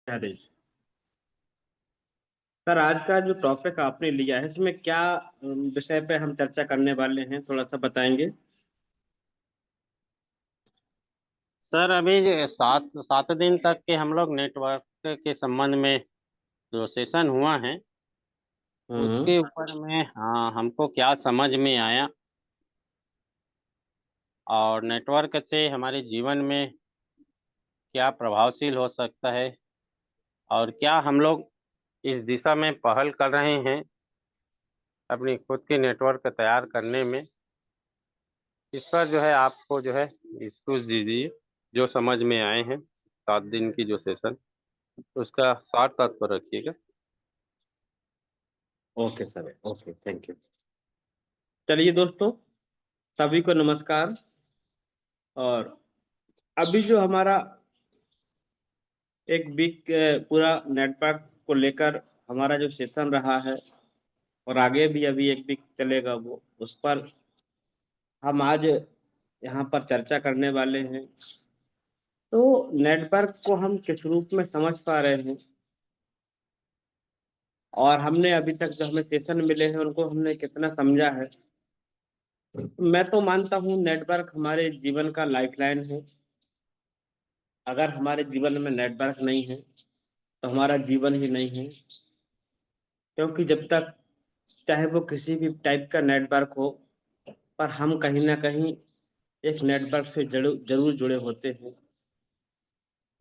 अरे सर, आज का जो टॉपिक आपने लिया है इसमें क्या विषय पे हम चर्चा करने वाले हैं, थोड़ा सा बताएंगे। सर अभी जो सात सात दिन तक के हम लोग नेटवर्क के संबंध में जो सेशन हुआ है हम्म। उसके ऊपर में हाँ हमको क्या समझ में आया और नेटवर्क से हमारे जीवन में क्या प्रभावशील हो सकता है और क्या हम लोग इस दिशा में पहल कर रहे हैं अपनी खुद के नेटवर्क तैयार करने में। इस पर जो है आपको जो है डिस्कस दीजिए जो समझ में आए हैं 7 दिन की जो सेशन उसका सार तत्व रखिएगा। Okay sir, okay, thank you. चलिए दोस्तों, सभी को नमस्कार। और अभी जो हमारा एक वीक पूरा नेटवर्क को लेकर हमारा जो सेशन रहा है, और आगे भी अभी एक वीक चलेगा, वो उस पर हम आज यहाँ पर चर्चा करने वाले हैं। तो नेटवर्क को हम किस रूप में समझ पा रहे हैं, और हमने अभी तक जो हमें सेशन मिले हैं उनको हमने कितना समझा है। मैं तो मानता हूँ नेटवर्क हमारे जीवन का लाइफलाइन है। अगर हमारे जीवन में नेटवर्क नहीं है तो हमारा जीवन ही नहीं है। क्योंकि जब तक, चाहे वो किसी भी टाइप का नेटवर्क हो, पर हम कहीं ना कहीं एक नेटवर्क से जरूर जरूर जुड़े होते हैं।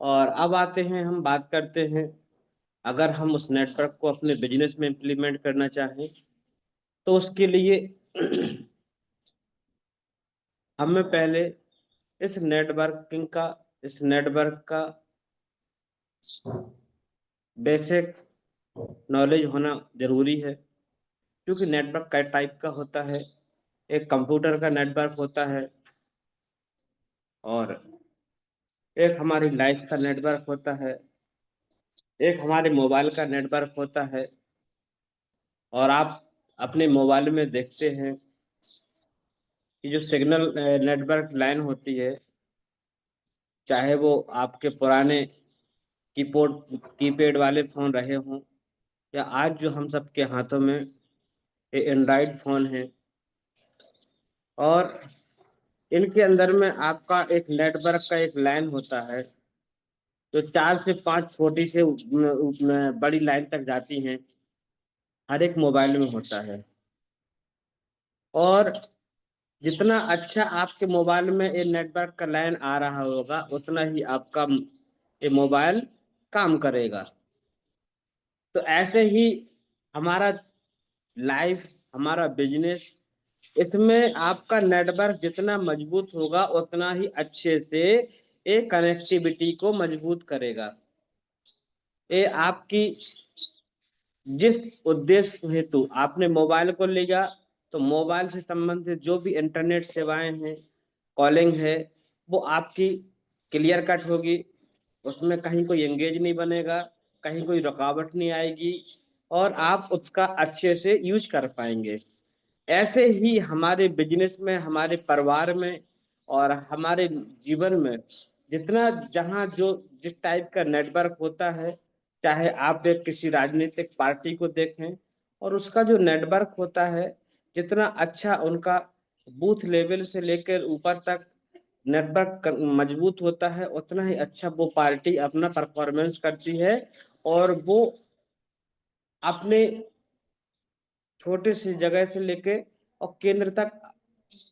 और अब आते हैं, हम बात करते हैं, अगर हम उस नेटवर्क को अपने बिजनेस में इम्प्लीमेंट करना चाहें तो उसके लिए हमें पहले इस नेटवर्क का बेसिक नॉलेज होना जरूरी है। क्योंकि नेटवर्क कई टाइप का होता है। एक कंप्यूटर का नेटवर्क होता है, और एक हमारी लाइफ का नेटवर्क होता है, एक हमारे मोबाइल का नेटवर्क होता है। और आप अपने मोबाइल में देखते हैं कि जो सिग्नल नेटवर्क लाइन होती है, चाहे वो आपके पुराने कीबोर्ड कीपैड वाले फोन रहे हों, या आज जो हम सबके हाथों में ये एंड्रॉइड फोन है, और इनके अंदर में आपका एक नेटवर्क का एक लाइन होता है जो 4 से 5 छोटी से बड़ी लाइन तक जाती हैं। हर एक मोबाइल में होता है। और जितना अच्छा आपके मोबाइल में ये नेटवर्क का लाइन आ रहा होगा, उतना ही आपका ये मोबाइल काम करेगा। तो ऐसे ही हमारा लाइफ, हमारा बिजनेस, इसमें आपका नेटवर्क जितना मजबूत होगा उतना ही अच्छे से ये कनेक्टिविटी को मजबूत करेगा। ये आपकी जिस उद्देश्य हेतु आपने मोबाइल को लिया, तो मोबाइल से संबंधित जो भी इंटरनेट सेवाएं हैं, कॉलिंग है, वो आपकी क्लियर कट होगी। उसमें कहीं कोई एंगेज नहीं बनेगा, कहीं कोई रुकावट नहीं आएगी, और आप उसका अच्छे से यूज कर पाएंगे। ऐसे ही हमारे बिजनेस में, हमारे परिवार में, और हमारे जीवन में जितना, जहाँ जो जिस टाइप का नेटवर्क होता है, चाहे आप एक किसी राजनीतिक पार्टी को देखें, और उसका जो नेटवर्क होता है, जितना अच्छा उनका बूथ लेवल से लेकर ऊपर तक नेटवर्क मजबूत होता है, उतना ही अच्छा वो पार्टी अपना परफॉर्मेंस करती है। और वो अपने छोटे सी जगह से लेके और केंद्र तक,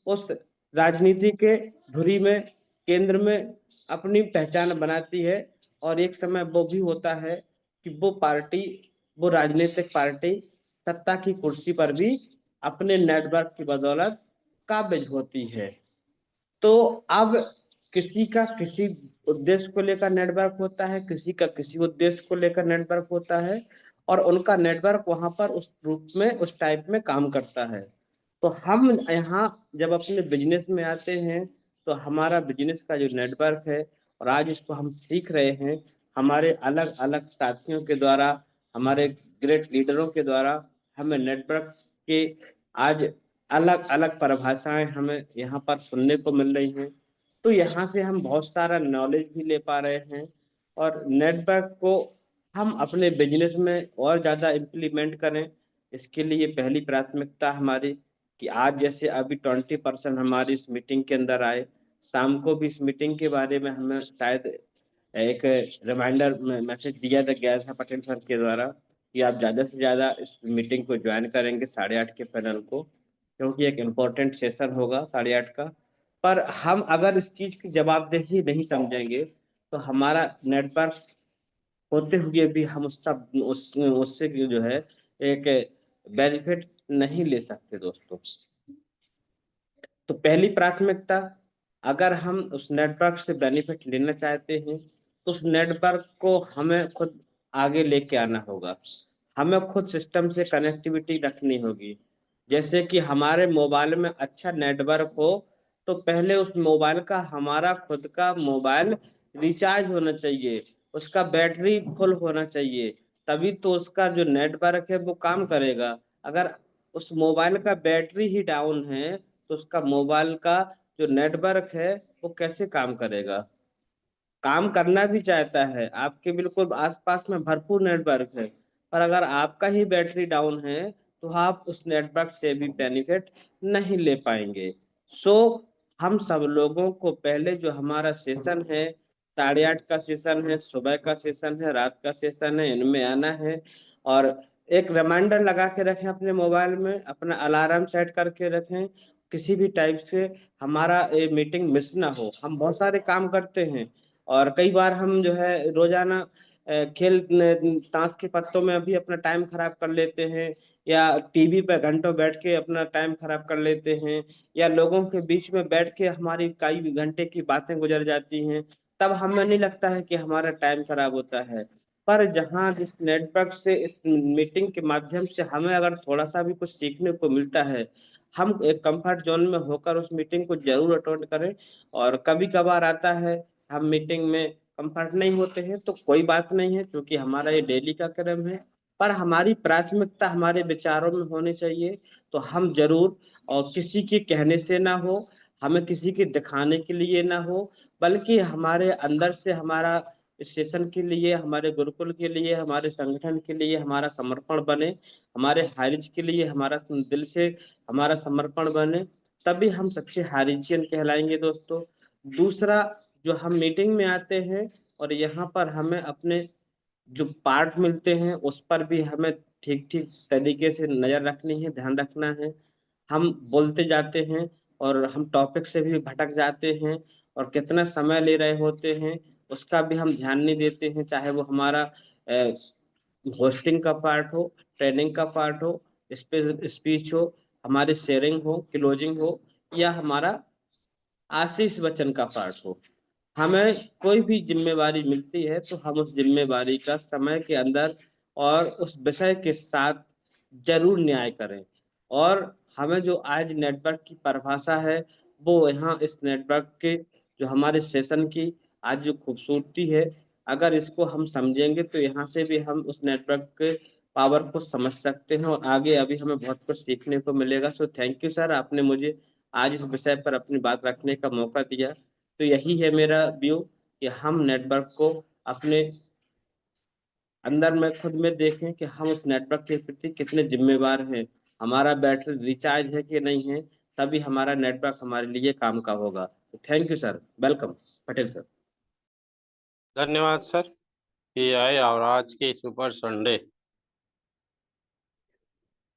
उस राजनीति के धुरी में, केंद्र में अपनी पहचान बनाती है। और एक समय वो भी होता है कि वो पार्टी, वो राजनीतिक पार्टी सत्ता की कुर्सी पर भी अपने नेटवर्क की बदौलत काबिज होती है। तो अब किसी का किसी उद्देश्य को लेकर नेटवर्क होता है, किसी का किसी उद्देश्य को लेकर नेटवर्क होता है, और उनका नेटवर्क वहां पर उस रूप में, उस टाइप में काम करता है। तो हम यहाँ जब अपने बिजनेस में आते हैं, तो हमारा बिजनेस का जो नेटवर्क है, और आज इसको हम सीख रहे हैं हमारे अलग अलग साथियों के द्वारा, हमारे ग्रेट लीडरों के द्वारा, हमें नेटवर्क के आज अलग अलग परिभाषाएं हमें यहाँ पर सुनने को मिल रही हैं। तो यहाँ से हम बहुत सारा नॉलेज भी ले पा रहे हैं। और नेटवर्क को हम अपने बिजनेस में और ज़्यादा इम्प्लीमेंट करें। इसके लिए पहली प्राथमिकता हमारी कि आज जैसे अभी 20% हमारी इस मीटिंग के अंदर आए, शाम को भी इस मीटिंग के बारे में हमें शायद एक रिमाइंडर मैसेज दिया गया था पटेल सर के द्वारा कि आप ज़्यादा से ज़्यादा इस मीटिंग को ज्वाइन करेंगे 8:30 के पैनल को, क्योंकि एक इम्पोर्टेंट सेशन होगा 8:30 का। पर हम अगर इस चीज़ की जवाबदेही नहीं समझेंगे तो हमारा नेटवर्क होते हुए भी हम उससे जो है एक बेनिफिट नहीं ले सकते दोस्तों। तो पहली प्राथमिकता, अगर हम उस नेटवर्क से बेनिफिट लेना चाहते हैं तो उस नेटवर्क को हमें खुद आगे लेके आना होगा। हमें खुद सिस्टम से कनेक्टिविटी रखनी होगी। जैसे कि हमारे मोबाइल में अच्छा नेटवर्क हो तो पहले उस मोबाइल का, हमारा खुद का मोबाइल रिचार्ज होना चाहिए, उसका बैटरी फुल होना चाहिए, तभी तो उसका जो नेटवर्क है वो काम करेगा। अगर उस मोबाइल का बैटरी ही डाउन है तो उसका मोबाइल का जो नेटवर्क है वो कैसे काम करेगा। काम करना भी चाहता है, आपके बिल्कुल आसपास में भरपूर नेटवर्क है, पर अगर आपका ही बैटरी डाउन है तो आप उस नेटवर्क से भी बेनिफिट नहीं ले पाएंगे। सो हम सब लोगों को पहले जो हमारा सेशन है, 8:30 का सेशन है, सुबह का सेशन है, रात का सेशन है, इनमें आना है। और एक रिमाइंडर लगा के रखें अपने मोबाइल में, अपना अलार्म सेट करके रखें, किसी भी टाइप से हमारा ये मीटिंग मिस ना हो। हम बहुत सारे काम करते हैं और कई बार हम जो है रोजाना खेल ताश के पत्तों में भी अपना टाइम खराब कर लेते हैं, या टीवी पे घंटों बैठ के अपना टाइम खराब कर लेते हैं, या लोगों के बीच में बैठ के हमारी कई घंटे की बातें गुजर जाती हैं। तब हमें नहीं लगता है कि हमारा टाइम खराब होता है। पर जहाँ जिस नेटवर्क से, इस मीटिंग के माध्यम से हमें अगर थोड़ा सा भी कुछ सीखने को मिलता है, हम एक कंफर्ट जोन में होकर उस मीटिंग को जरूर अटेंड करें। और कभी कभार आता है हम मीटिंग में कंफर्ट नहीं होते हैं तो कोई बात नहीं है, क्योंकि हमारा ये डेली का क्रम है। पर हमारी प्राथमिकता हमारे विचारों में होनी चाहिए। तो हम जरूर, और किसी के कहने से ना हो, हमें किसी के दिखाने के लिए ना हो, बल्कि हमारे अंदर से हमारा इस सेशन के लिए, हमारे गुरुकुल के लिए, हमारे संगठन के लिए हमारा समर्पण बने, हमारे हारिज के लिए हमारा दिल से हमारा समर्पण बने, तभी हम सच्चे हारिजियन कहलाएंगे दोस्तों। दूसरा, जो हम मीटिंग में आते हैं और यहाँ पर हमें अपने जो पार्ट मिलते हैं उस पर भी हमें ठीक ठीक तरीके से नजर रखनी है, ध्यान रखना है। हम बोलते जाते हैं और हम टॉपिक से भी भटक जाते हैं और कितना समय ले रहे होते हैं उसका भी हम ध्यान नहीं देते हैं, चाहे वो हमारा होस्टिंग का पार्ट हो, ट्रेनिंग का पार्ट हो, स्पीच हो, हमारी शेयरिंग हो, क्लोजिंग हो, या हमारा आशीष वचन का पार्ट हो। हमें कोई भी जिम्मेवारी मिलती है तो हम उस जिम्मेवारी का समय के अंदर और उस विषय के साथ जरूर न्याय करें। और हमें जो आज नेटवर्क की परिभाषा है, वो यहाँ इस नेटवर्क के, जो हमारे सेशन की आज जो खूबसूरती है, अगर इसको हम समझेंगे तो यहाँ से भी हम उस नेटवर्क के पावर को समझ सकते हैं और आगे अभी हमें बहुत कुछ सीखने को मिलेगा। सो थैंक यू सर, आपने मुझे आज इस विषय पर अपनी बात रखने का मौका दिया। तो यही है मेरा व्यू कि हम नेटवर्क को अपने अंदर में खुद में देखें कि हम उस नेटवर्क के प्रति कितने जिम्मेवार हैं, हमारा बैटरी रिचार्ज है कि नहीं है, तभी हमारा नेटवर्क हमारे लिए काम का होगा। तो thank you sir, welcome Patel sir. धन्यवाद सर कि आए और आज के सुपर संडे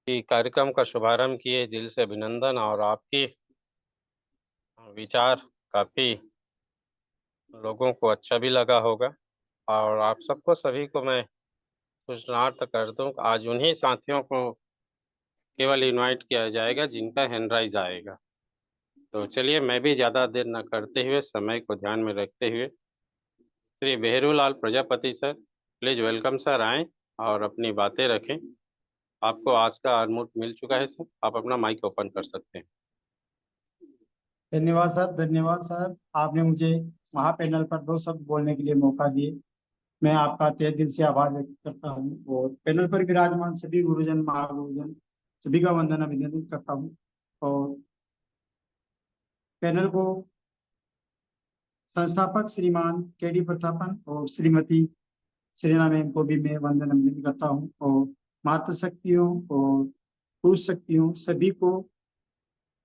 की कार्यक्रम का शुभारंभ किए। दिल से अभिनंदन। और आपके विचार काफ़ी लोगों को अच्छा भी लगा होगा। और आप सबको, सभी को मैं सूचनार्थ कर दूं, आज उन्हीं साथियों को केवल इनवाइट किया जाएगा जिनका हैंड राइज आएगा। तो चलिए, मैं भी ज़्यादा देर न करते हुए, समय को ध्यान में रखते हुए, Shri Behrulal Prajapati sir, please welcome sir, आएँ और अपनी बातें रखें। आपको आज का अनम्यूट मिल चुका है सर, आप अपना माइक ओपन कर सकते हैं। धन्यवाद सर, धन्यवाद सर। आपने मुझे महापैनल पर 2 शब्द बोलने के लिए मौका दिए। मैं आपका तहे दिल से आभार व्यक्त करता हूँ और पैनल पर विराजमान सभी गुरुजन, महागुरुजन, सभी का वंदन अभिनंदन करता हूँ। और पैनल को संस्थापक श्रीमान के डी प्रतापन और श्रीमती श्रीना मैम को भी मैं वंदन अभिनंदन करता हूँ, और मातृशक्तियों और पुरुष शक्तियों सभी को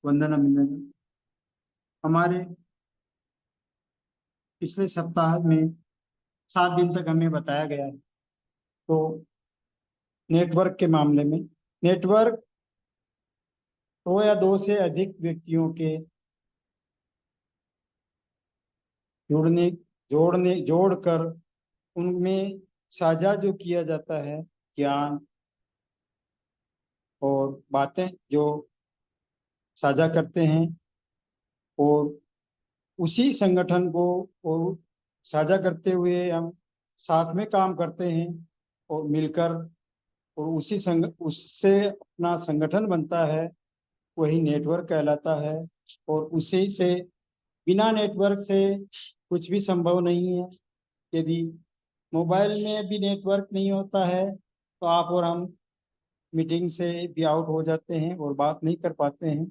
वंदन अभिनंदन। हमारे पिछले सप्ताह में 7 दिन तक हमें बताया गया है, तो नेटवर्क के मामले में नेटवर्क 2 या 2 से अधिक व्यक्तियों के जोड़कर उनमें साझा जो किया जाता है ज्ञान और बातें जो साझा करते हैं, और उसी संगठन को और साझा करते हुए हम साथ में काम करते हैं और मिलकर, और उससे अपना संगठन बनता है, वही नेटवर्क कहलाता है। और उसी से, बिना नेटवर्क से कुछ भी संभव नहीं है। यदि मोबाइल में भी नेटवर्क नहीं होता है तो आप और हम मीटिंग से भी आउट हो जाते हैं और बात नहीं कर पाते हैं।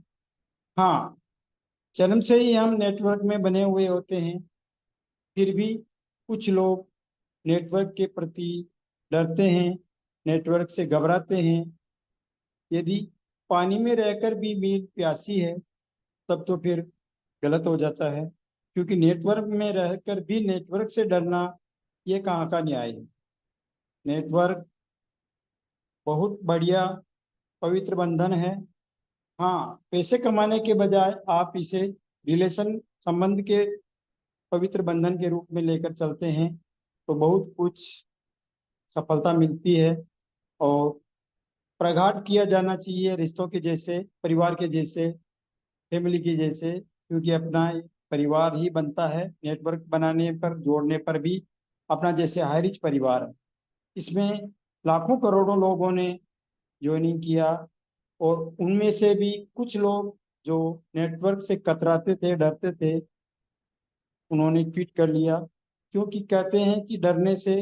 हाँ, जन्म से ही हम नेटवर्क में बने हुए होते हैं, फिर भी कुछ लोग नेटवर्क के प्रति डरते हैं, नेटवर्क से घबराते हैं। यदि पानी में रहकर भी मील प्यासी है तब तो फिर गलत हो जाता है, क्योंकि नेटवर्क में रहकर भी नेटवर्क से डरना, ये कहाँ का न्याय है। नेटवर्क बहुत बढ़िया पवित्र बंधन है। हाँ, पैसे कमाने के बजाय आप इसे रिलेशन, संबंध के पवित्र बंधन के रूप में लेकर चलते हैं तो बहुत कुछ सफलता मिलती है। और प्रगाढ़ किया जाना चाहिए रिश्तों के जैसे, परिवार के जैसे, फैमिली के जैसे, क्योंकि अपना परिवार ही बनता है नेटवर्क बनाने पर, जोड़ने पर भी अपना जैसे हाई रिच परिवार है। इसमें लाखों करोड़ों लोगों ने ज्वाइनिंग किया, और उनमें से भी कुछ लोग जो नेटवर्क से कतराते थे, डरते थे, उन्होंने क्विट कर लिया, क्योंकि कहते हैं कि डरने से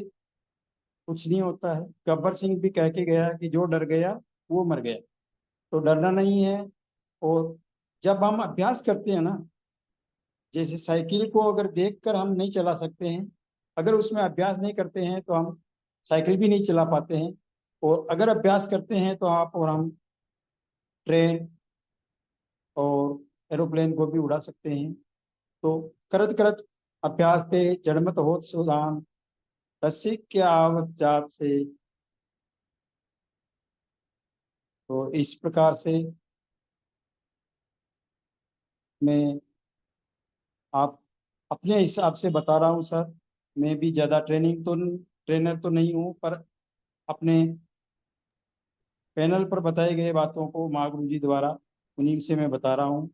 कुछ नहीं होता है। गब्बर सिंह भी कह के गया कि जो डर गया वो मर गया। तो डरना नहीं है। और जब हम अभ्यास करते हैं ना, जैसे साइकिल को अगर देखकर हम नहीं चला सकते हैं, अगर उसमें अभ्यास नहीं करते हैं तो हम साइकिल भी नहीं चला पाते हैं। और अगर अभ्यास करते हैं तो आप और हम ट्रेन और एरोप्लेन को भी उड़ा सकते हैं। तो करत करत अभ्यास ते जड़मत होत सुदान, रसिक के आवत जात से। तो इस प्रकार से मैं आप अपने हिसाब से बता रहा हूँ सर। मैं भी ज़्यादा ट्रेनर तो नहीं हूँ, पर अपने पैनल पर बताई गई बातों को माँ गुरु जी द्वारा, उन्हीं से मैं बता रहा हूँ।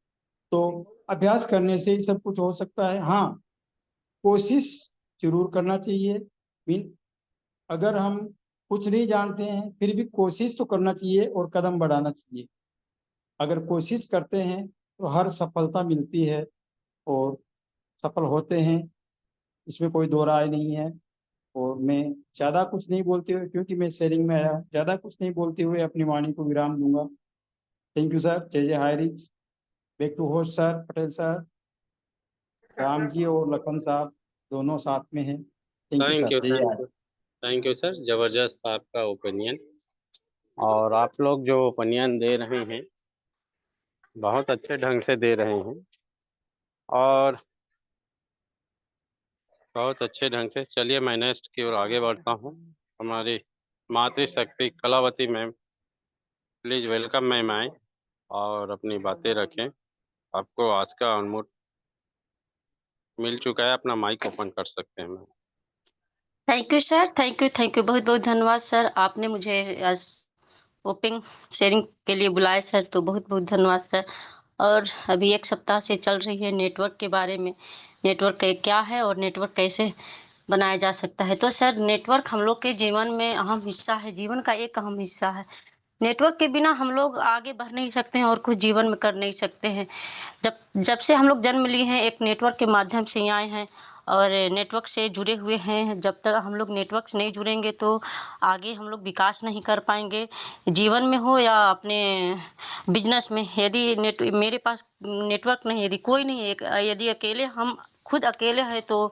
तो अभ्यास करने से ही सब कुछ हो सकता है। हाँ, कोशिश जरूर करना चाहिए। मीन, अगर हम कुछ नहीं जानते हैं फिर भी कोशिश तो करना चाहिए और कदम बढ़ाना चाहिए। अगर कोशिश करते हैं तो हर सफलता मिलती है और सफल होते हैं, इसमें कोई दो राय नहीं है। और मैं ज़्यादा कुछ नहीं बोलते हुए, क्योंकि मैं शेयरिंग में आया, ज़्यादा कुछ नहीं बोलते हुए अपनी वाणी को विराम दूंगा। Thank you sir. जय जय हाई रिच। Back to host sir, Patel sir, Ram ji और लखन साहब दोनों साथ में हैं। Thank you thank sir. You, जय thank you, thank you sir. जबरदस्त आपका ओपिनियन, और आप लोग जो ओपिनियन दे रहे हैं बहुत अच्छे ढंग से दे रहे हैं, और बहुत अच्छे ढंग से। चलिए मैं नेक्स्ट की ओर आगे बढ़ता हूँ। हमारी मातृशक्ति Kalavati ma'am, please welcome ma'am, आए और अपनी बातें रखें। आपको आज का अनमोल मिल चुका है, अपना माइक ओपन कर सकते हैं ma'am. Thank you sir, thank you, बहुत बहुत धन्यवाद सर। आपने मुझे आज ओपनिंग शेयरिंग के लिए बुलाया सर, तो बहुत बहुत धन्यवाद सर। और अभी 1 सप्ताह से चल रही है नेटवर्क के बारे में, नेटवर्क क्या है और नेटवर्क कैसे बनाया जा सकता है। तो सर, नेटवर्क हम लोग के जीवन में अहम हिस्सा है, जीवन का एक अहम हिस्सा है। नेटवर्क के बिना हम लोग आगे बढ़ नहीं सकते हैं और कुछ जीवन में कर नहीं सकते हैं। जब जब से हम लोग जन्म लिए हैं, एक नेटवर्क के माध्यम से ही आए हैं और नेटवर्क से जुड़े हुए हैं। जब तक हम लोग नेटवर्क से नहीं जुड़ेंगे तो आगे हम लोग विकास नहीं कर पाएंगे, जीवन में हो या अपने बिजनेस में। यदि मेरे पास नेटवर्क नहीं, यदि कोई नहीं, एक यदि अकेले हम खुद अकेले हैं तो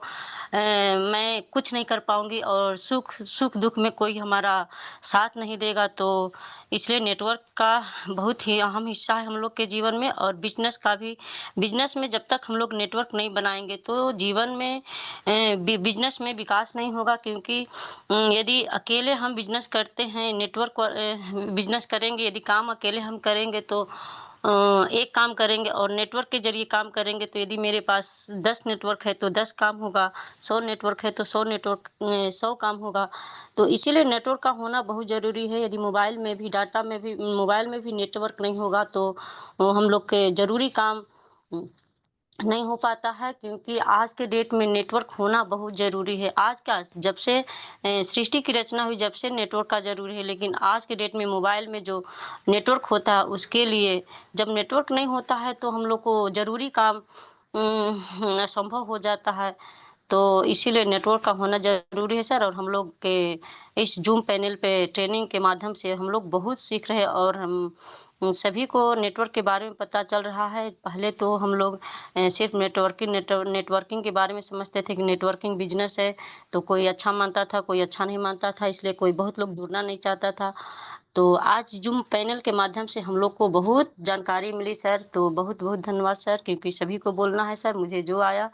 मैं कुछ नहीं कर पाऊँगी और सुख दुःख में कोई हमारा साथ नहीं देगा, तो इसलिए नेटवर्क का बहुत ही अहम हिस्सा है हम लोग के जीवन में। और बिज़नेस का भी, बिज़नेस में जब तक हम लोग नेटवर्क नहीं बनाएँगे तो जीवन में बिज़नेस में विकास नहीं होगा, क्योंकि यदि अकेले हम बिज़नेस करते हैं, बिज़नेस करेंगे, यदि काम अकेले हम करेंगे तो एक काम करेंगे और नेटवर्क के ज़रिए काम करेंगे, तो यदि मेरे पास 10 नेटवर्क है तो 10 काम होगा, 100 नेटवर्क है तो 100 काम होगा। तो इसीलिए नेटवर्क का होना बहुत ज़रूरी है। यदि मोबाइल में भी नेटवर्क नहीं होगा तो हम लोग के ज़रूरी काम नहीं हो पाता है, क्योंकि आज के डेट में नेटवर्क होना बहुत ज़रूरी है। आज क्या, जब से सृष्टि की रचना हुई, जब से नेटवर्क का ज़रूरी है, लेकिन आज के डेट में मोबाइल में जो नेटवर्क होता है उसके लिए, जब नेटवर्क नहीं होता है तो हम लोग को ज़रूरी काम असंभव हो जाता है। तो इसीलिए नेटवर्क का होना ज़रूरी है सर। और हम लोग के इस ज़ूम पैनल पे ट्रेनिंग के माध्यम से हम लोग बहुत सीख रहे हैं और हम सभी को नेटवर्क के बारे में पता चल रहा है। पहले तो हम लोग सिर्फ नेटवर्किंग के बारे में समझते थे कि नेटवर्किंग बिजनेस है, तो कोई अच्छा मानता था, कोई अच्छा नहीं मानता था, इसलिए कोई बहुत लोग जुड़ना नहीं चाहता था। तो आज ज़ूम पैनल के माध्यम से हम लोग को बहुत जानकारी मिली सर, तो बहुत-बहुत धन्यवाद सर, क्योंकि सभी को बोलना है सर, मुझे जो आया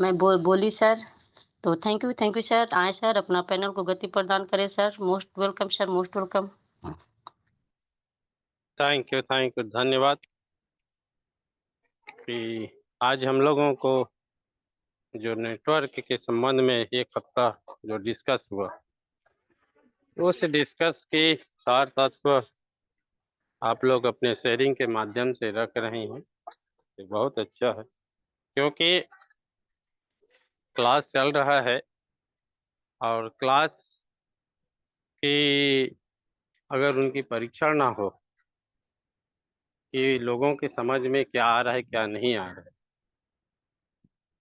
मैं बोली सर। तो थैंक यू सर। आएँ सर, अपना पैनल को गति प्रदान करें sir. Most welcome sir, most welcome. Thank you, धन्यवाद कि आज हम लोगों को जो नेटवर्क के संबंध में एक हफ्ता जो डिस्कस हुआ, उस डिस्कस के सार तत्व आप लोग अपने शेयरिंग के माध्यम से रख रहे हैं, ये बहुत अच्छा है। क्योंकि क्लास चल रहा है और क्लास की अगर उनकी परीक्षण ना हो कि लोगों की समझ में क्या आ रहा है क्या नहीं आ रहा है,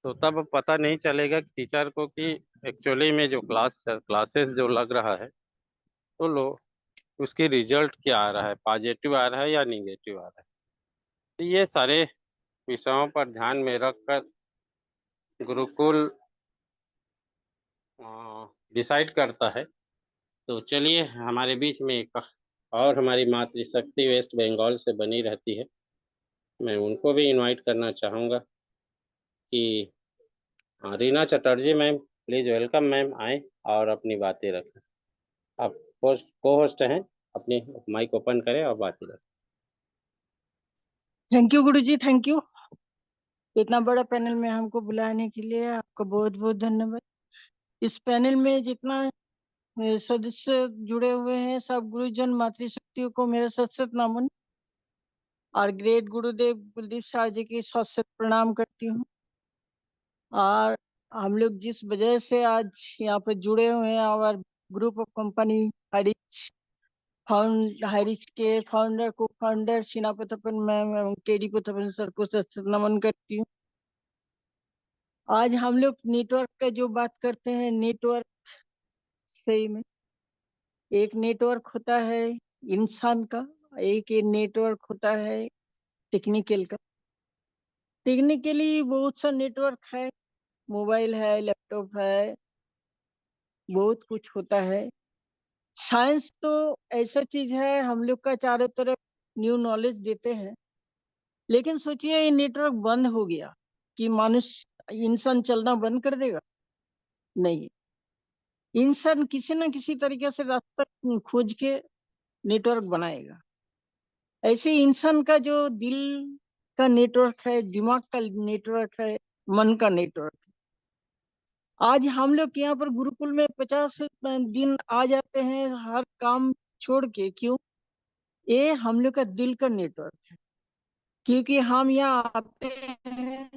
तो तब पता नहीं चलेगा टीचर को कि एक्चुअली में जो क्लासेस जो लग रहा है तो उसकी रिजल्ट क्या आ रहा है, पॉजिटिव आ रहा है या निगेटिव आ रहा है। तो ये सारे विषयों पर ध्यान में रखकर गुरुकुल डिसाइड करता है। तो चलिए, हमारे बीच में एक और हमारी मातृशक्ति वेस्ट बंगाल से बनी रहती है, मैं उनको भी इनवाइट करना चाहूँगा कि Reena Chatterjee ma'am, please welcome ma'am, आए और अपनी बातें रखें। आप को होस्ट हैं, अपनी माइक ओपन करें और बातें रखें। Thank you Guruji, thank you. इतना बड़ा पैनल में हमको बुलाने के लिए आपका बहुत बहुत धन्यवाद। इस पैनल में जितना सदस्य जुड़े हुए हैं, सब गुरुजन मातृशक्तियों को मेरा सत सत नमन और ग्रेट गुरुदेव कुलदीप सार जी की सत सत प्रणाम करती हूँ। और हम लोग जिस वजह से आज यहाँ पे जुड़े हुए हैं, और ग्रुप ऑफ कंपनी हाईरिच के फाउंडर को फाउंडर शीना पुथपन मैम एवं केडी पुथपन सर को सत सत नमन करती हूँ। आज हम लोग नेटवर्क का जो बात करते हैं, नेटवर्क सही में एक नेटवर्क होता है इंसान का, एक नेटवर्क होता है टेक्निकल का। टेक्निकली बहुत सा नेटवर्क है, मोबाइल है, लैपटॉप है, बहुत कुछ होता है। साइंस तो ऐसा चीज है, हम लोग का चारों तरफ न्यू नॉलेज देते हैं। लेकिन सोचिए ये नेटवर्क बंद हो गया कि मनुष्य इंसान चलना बंद कर देगा? नहीं, इंसान किसी न किसी तरीके से रास्ता खोज के नेटवर्क बनाएगा। ऐसे इंसान का जो दिल का नेटवर्क है, दिमाग का नेटवर्क है, मन का नेटवर्क है। आज हम लोग यहाँ पर गुरुकुल में 50 दिन आ जाते हैं हर काम छोड़ के। क्यों? ये हम लोग का दिल का नेटवर्क है। क्योंकि हम यहाँ आते हैं,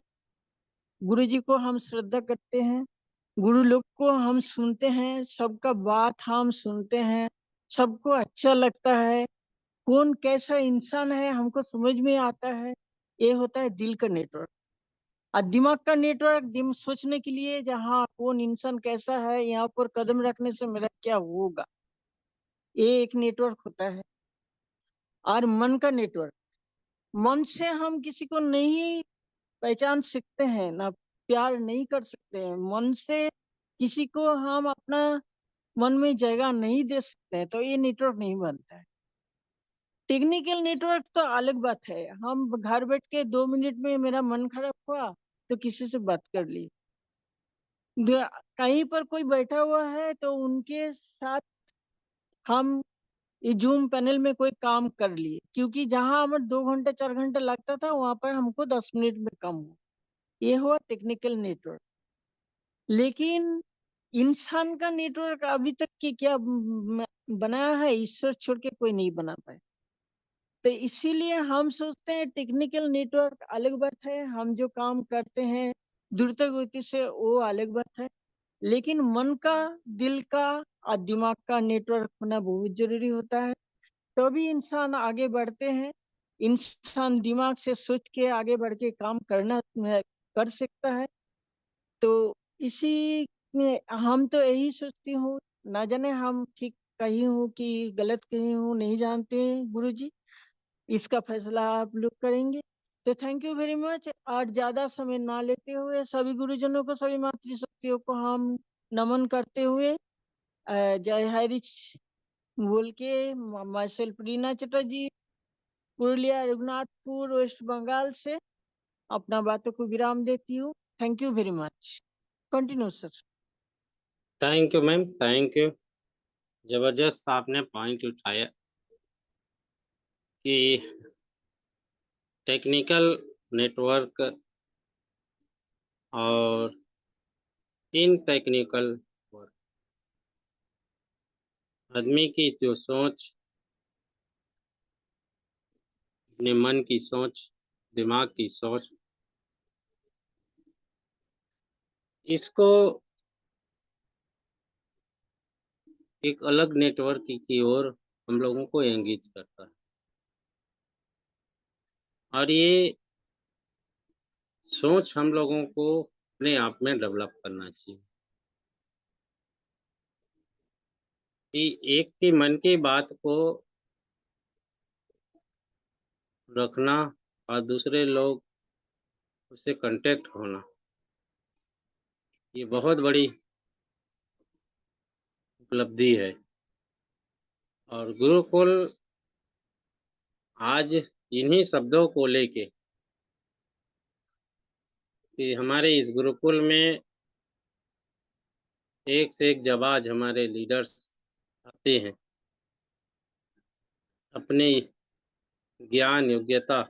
गुरु जी को हम श्रद्धा करते हैं, गुरु लोग को हम सुनते हैं, सबका बात हम सुनते हैं, सबको अच्छा लगता है, कौन कैसा इंसान है हमको समझ में आता है। ये होता है दिल का नेटवर्क। और दिमाग का नेटवर्क सोचने के लिए, जहाँ कौन इंसान कैसा है, यहाँ पर कदम रखने से मेरा क्या होगा, ये एक नेटवर्क होता है। और मन का नेटवर्क, मन से हम किसी को नहीं पहचान सकते हैं, ना प्यार नहीं कर सकते हैं, मन से किसी को हम अपना मन में जगह नहीं दे सकते हैं, तो ये नेटवर्क नहीं बनता है। टेक्निकल नेटवर्क तो अलग बात है, हम घर बैठ के 2 मिनट में मेरा मन खराब हुआ तो किसी से बात कर ली, कहीं पर कोई बैठा हुआ है तो उनके साथ हम ये जूम पैनल में कोई काम कर लिए, क्योंकि जहां हमें 2 घंटे 4 घंटे लगता था वहां पर हमको 10 मिनट में कम हुआ। ये हुआ टेक्निकल नेटवर्क। लेकिन इंसान का नेटवर्क अभी तक की क्या बनाया है, ईश्वर छोड़ के कोई नहीं बना पाया। तो इसीलिए हम सोचते हैं टेक्निकल नेटवर्क अलग बात है, हम जो काम करते हैं द्रुत गति से वो अलग बात है, लेकिन मन का, दिल का और दिमाग का नेटवर्क होना बहुत जरूरी होता है, तभी इंसान आगे बढ़ते हैं। इंसान दिमाग से सोच के आगे बढ़ के काम कर सकता है। तो इसी में हम तो यही सोचती हूँ, ना जाने हम ठीक कही हूँ कि गलत कही हूँ नहीं जानते हैं गुरुजी, इसका फैसला आप लोग करेंगे। तो थैंक यू वेरी मच। और ज्यादा समय ना लेते हुए सभी गुरुजनों को, सभी मातृशक्तियों को हम नमन करते हुए जय हरि बोल के myself Reena Chatterjee, Purulia Raghunathpur west Bengal से अपना बातों को विराम देती हूँ। Thank you very much. Continue sir. Thank you ma'am, thank you. जबरदस्त आपने पॉइंट उठाया कि टेक्निकल नेटवर्क और इन टेक्निकल वर्क, आदमी की जो सोच, अपने मन की सोच, दिमाग की सोच, इसको एक अलग नेटवर्क की ओर हम लोगों को इंगित करता है। और ये सोच हम लोगों को अपने आप में डेवलप करना चाहिए कि एक के मन की बात को रखना और दूसरे लोग उससे कांटेक्ट होना, ये बहुत बड़ी उपलब्धि है। और गुरुकुल आज इन्हीं शब्दों को लेके कि हमारे इस गुरुकुल में एक से एक जाबाज हमारे लीडर्स आते हैं, अपने ज्ञान, योग्यता,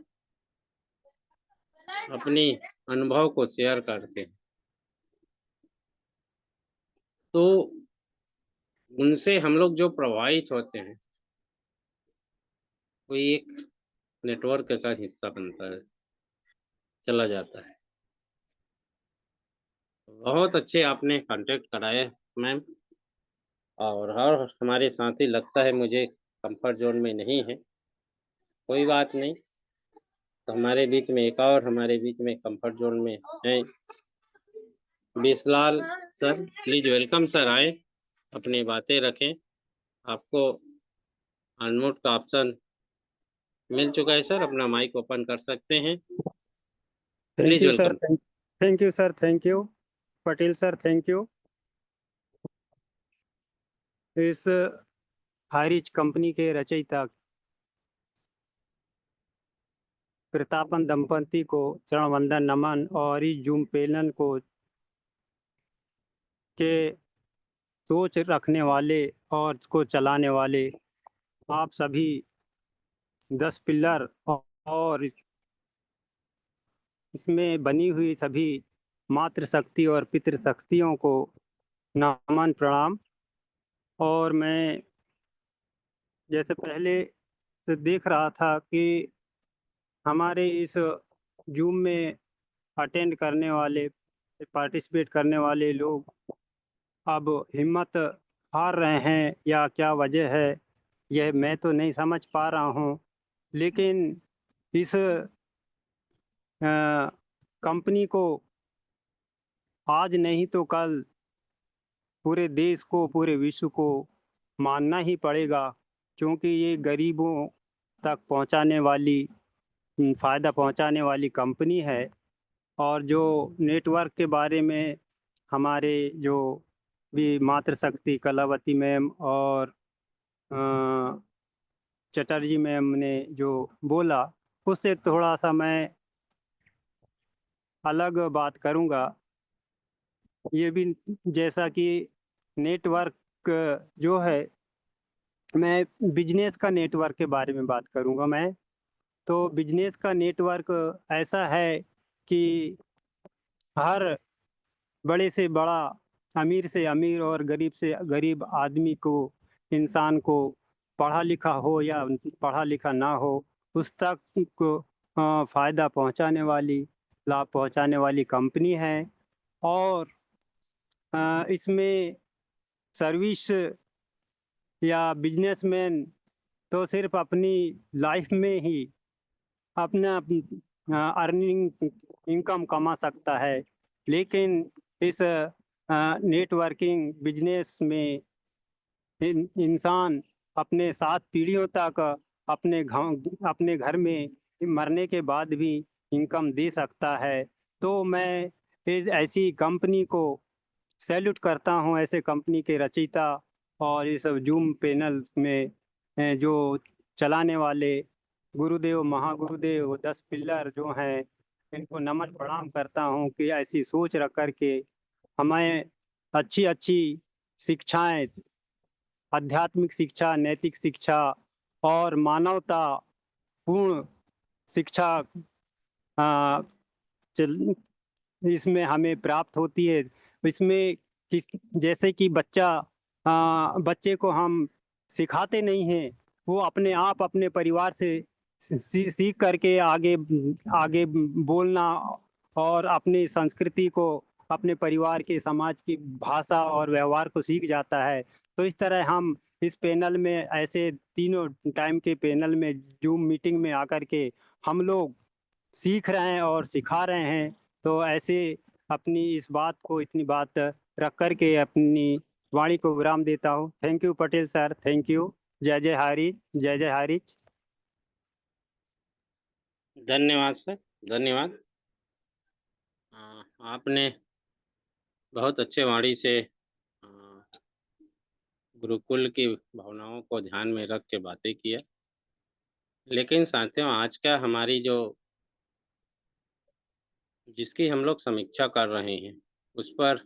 अपनी अनुभव को शेयर करते हैं। तो उनसे हम लोग जो प्रभावित होते हैं वो एक नेटवर्क का हिस्सा बनता है, चला जाता है। बहुत अच्छे आपने कांटेक्ट कराए मैम। और हर हमारे साथी लगता है मुझे कंफर्ट जोन में नहीं है, कोई बात नहीं। तो हमारे बीच में एक और हमारे बीच में कंफर्ट जोन में है Bislal sir. Please welcome sir, आए अपनी बातें रखें। आपको अनम्यूट का ऑप्शन मिल चुका है सर, अपना माइक ओपन कर सकते हैं। Thank please you sir. Welcome. Thank you sir. Thank you Patel sir. Thank you. इस हारिज कंपनी के रचयिता प्रतापन दंपति को चरण वंदन नमन, और इस जूम पैनल को के सोच रखने वाले और इसको चलाने वाले आप सभी 10 पिलर और इसमें बनी हुई सभी मातृशक्ति और पितृशक्तियों को नमन प्रणाम। और मैं जैसे पहले से देख रहा था कि हमारे इस जूम में अटेंड करने वाले, पार्टिसिपेट करने वाले लोग अब हिम्मत हार रहे हैं या क्या वजह है, यह मैं तो नहीं समझ पा रहा हूँ। लेकिन इस कंपनी को आज नहीं तो कल पूरे देश को, पूरे विश्व को मानना ही पड़ेगा, क्योंकि ये गरीबों तक पहुंचाने वाली, फ़ायदा पहुंचाने वाली कंपनी है। और जो नेटवर्क के बारे में हमारे जो भी मातृशक्ति कलावती मैम और चटर्जी मैम ने जो बोला, उससे थोड़ा सा मैं अलग बात करूंगा। ये भी जैसा कि नेटवर्क जो है, मैं बिजनेस का नेटवर्क के बारे में बात करूंगा। मैं तो बिजनेस का नेटवर्क ऐसा है कि हर बड़े से बड़ा, अमीर से अमीर और गरीब से गरीब आदमी को, इंसान को, पढ़ा लिखा हो या पढ़ा लिखा ना हो, उस तक को फायदा पहुंचाने वाली, लाभ पहुंचाने वाली कंपनी है। और इसमें सर्विस या बिजनेसमैन तो सिर्फ अपनी लाइफ में ही अपना अर्निंग इनकम कमा सकता है, लेकिन इस नेटवर्किंग बिजनेस में इंसान अपने 7 पीढ़ियों तक अपने घर में मरने के बाद भी इनकम दे सकता है। तो मैं ऐसी कंपनी को सैल्यूट करता हूँ, ऐसे कंपनी के रचयिता और ये सब जूम पैनल में जो चलाने वाले गुरुदेव, महागुरुदेव, 10 पिल्लर जो हैं, इनको नमन प्रणाम करता हूँ कि ऐसी सोच रख कर के हमें अच्छी अच्छी शिक्षाएं, आध्यात्मिक शिक्षा, नैतिक शिक्षा और मानवता पूर्ण शिक्षा आ, इसमें हमें प्राप्त होती है। इसमें जैसे कि बच्चे को हम सिखाते नहीं हैं, वो अपने आप अपने परिवार से सीख करके आगे आगे बोलना और अपनी संस्कृति को, अपने परिवार के, समाज की भाषा और व्यवहार को सीख जाता है। तो इस तरह हम इस पैनल में, ऐसे तीनों टाइम के पैनल में, जूम मीटिंग में आकर के हम लोग सीख रहे हैं और सिखा रहे हैं। तो ऐसे अपनी इस बात को, इतनी बात रख करके अपनी वाणी को विराम देता हूँ। Thank you Patel sir, thank you. जय जय हरिच, जय जय हरिच। धन्यवाद सर, धन्यवाद। आपने बहुत अच्छे वाणी से गुरुकुल की भावनाओं को ध्यान में रख के बातें किया। लेकिन साथियों, आज का हमारी जिसकी हम लोग समीक्षा कर रहे हैं, उस पर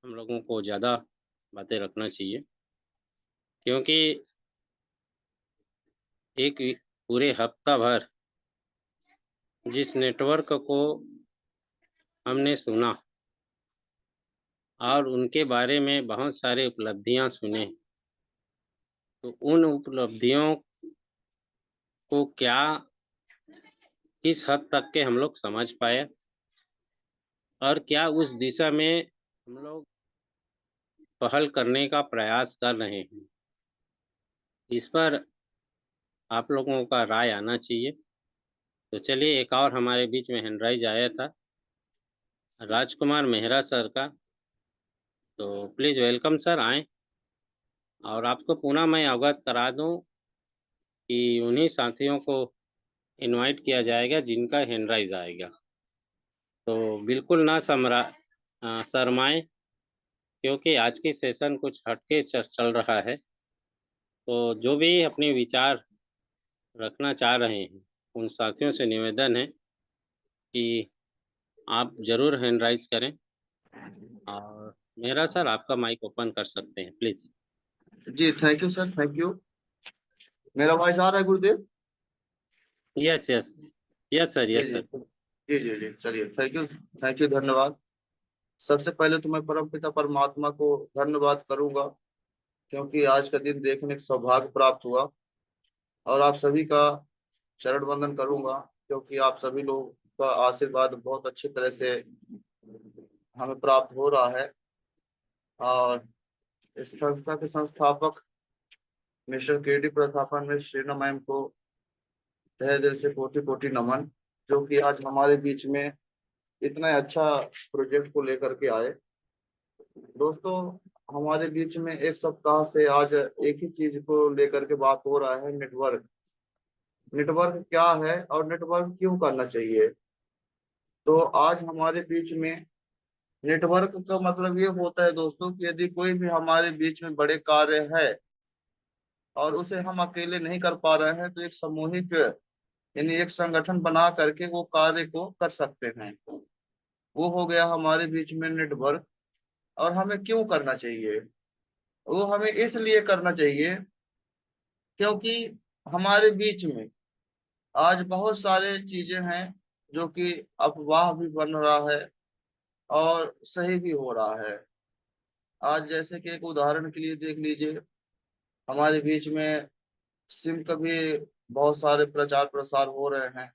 हम लोगों को ज़्यादा बातें रखना चाहिए, क्योंकि एक पूरे हफ्ता भर जिस नेटवर्क को हमने सुना और उनके बारे में बहुत सारे उपलब्धियां सुने, तो उन उपलब्धियों को किस हद तक के हम लोग समझ पाए और क्या उस दिशा में हम लोग पहल करने का प्रयास कर रहे हैं, इस पर आप लोगों का राय आना चाहिए। तो चलिए, एक और हमारे बीच में हैंड राइज आया था राजकुमार मेहरा सर का, तो प्लीज़ वेलकम सर, आएँ। और आपको पुनः मैं अवगत करा दूं कि उन्हीं साथियों को इनवाइट किया जाएगा जिनका हैंड राइज आएगा। तो बिल्कुल ना शर्माएं, क्योंकि आज की सेशन कुछ हटके चल रहा है। तो जो भी अपने विचार रखना चाह रहे हैं, उन साथियों से निवेदन है कि आप ज़रूर हैंड राइज करें। और मेरा सर, आपका माइक ओपन कर सकते हैं प्लीज़। जी thank you sir, thank you. मेरा वॉइस आ रहा है गुरुदेव? Yes yes, yes sir, yes sir. जी जी जी, चलिए, थैंक यू, धन्यवाद। सबसे पहले तो मैं परमपिता परमात्मा को धन्यवाद करूंगा, क्योंकि आज का दिन देखने का सौभाग्य प्राप्त हुआ। और आप सभी का चरण वंदन करूंगा, क्योंकि आप सभी लोग का आशीर्वाद बहुत अच्छी तरह से हमें प्राप्त हो रहा है। और इस संस्था के संस्थापक मिस्टर के.डी. प्रतापन में श्रीना मैम को तहे दिल से कोटि कोटि नमन, जो कि आज हमारे बीच में इतना अच्छा प्रोजेक्ट को लेकर के आए। दोस्तों, हमारे बीच में एक सप्ताह से आज एक ही चीज को लेकर के बात हो रहा है, नेटवर्क। नेटवर्क क्या है और नेटवर्क क्यों करना चाहिए? तो आज हमारे बीच में नेटवर्क का मतलब ये होता है दोस्तों कि यदि कोई भी हमारे बीच में बड़े कार्य है और उसे हम अकेले नहीं कर पा रहे हैं, तो एक सामूहिक यानी एक संगठन बना करके वो कार्य को कर सकते हैं। वो हो गया हमारे बीच में नेटवर्क। और हमें क्यों करना चाहिए? वो हमें इसलिए करना चाहिए क्योंकि हमारे बीच में आज बहुत सारे चीजें हैं जो कि अफवाह भी बन रहा है और सही भी हो रहा है। आज जैसे कि एक उदाहरण के लिए देख लीजिए, हमारे बीच में सिम का भी बहुत सारे प्रचार प्रसार हो रहे हैं।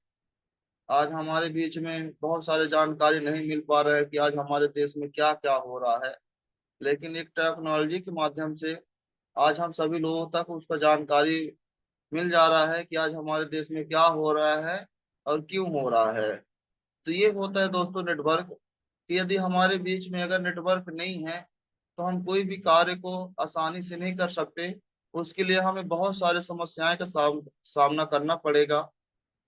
आज हमारे बीच में बहुत सारे जानकारी नहीं मिल पा रहे हैं कि आज हमारे देश में क्या क्या हो रहा है, लेकिन एक टेक्नोलॉजी के माध्यम से आज हम सभी लोगों तक उसका जानकारी मिल जा रहा है कि आज हमारे देश में क्या हो रहा है और क्यों हो रहा है। तो ये होता है दोस्तों नेटवर्क, कि यदि हमारे बीच में अगर नेटवर्क नहीं है तो हम कोई भी कार्य को आसानी से नहीं कर सकते। उसके लिए हमें बहुत सारे समस्याएं का सामना करना पड़ेगा।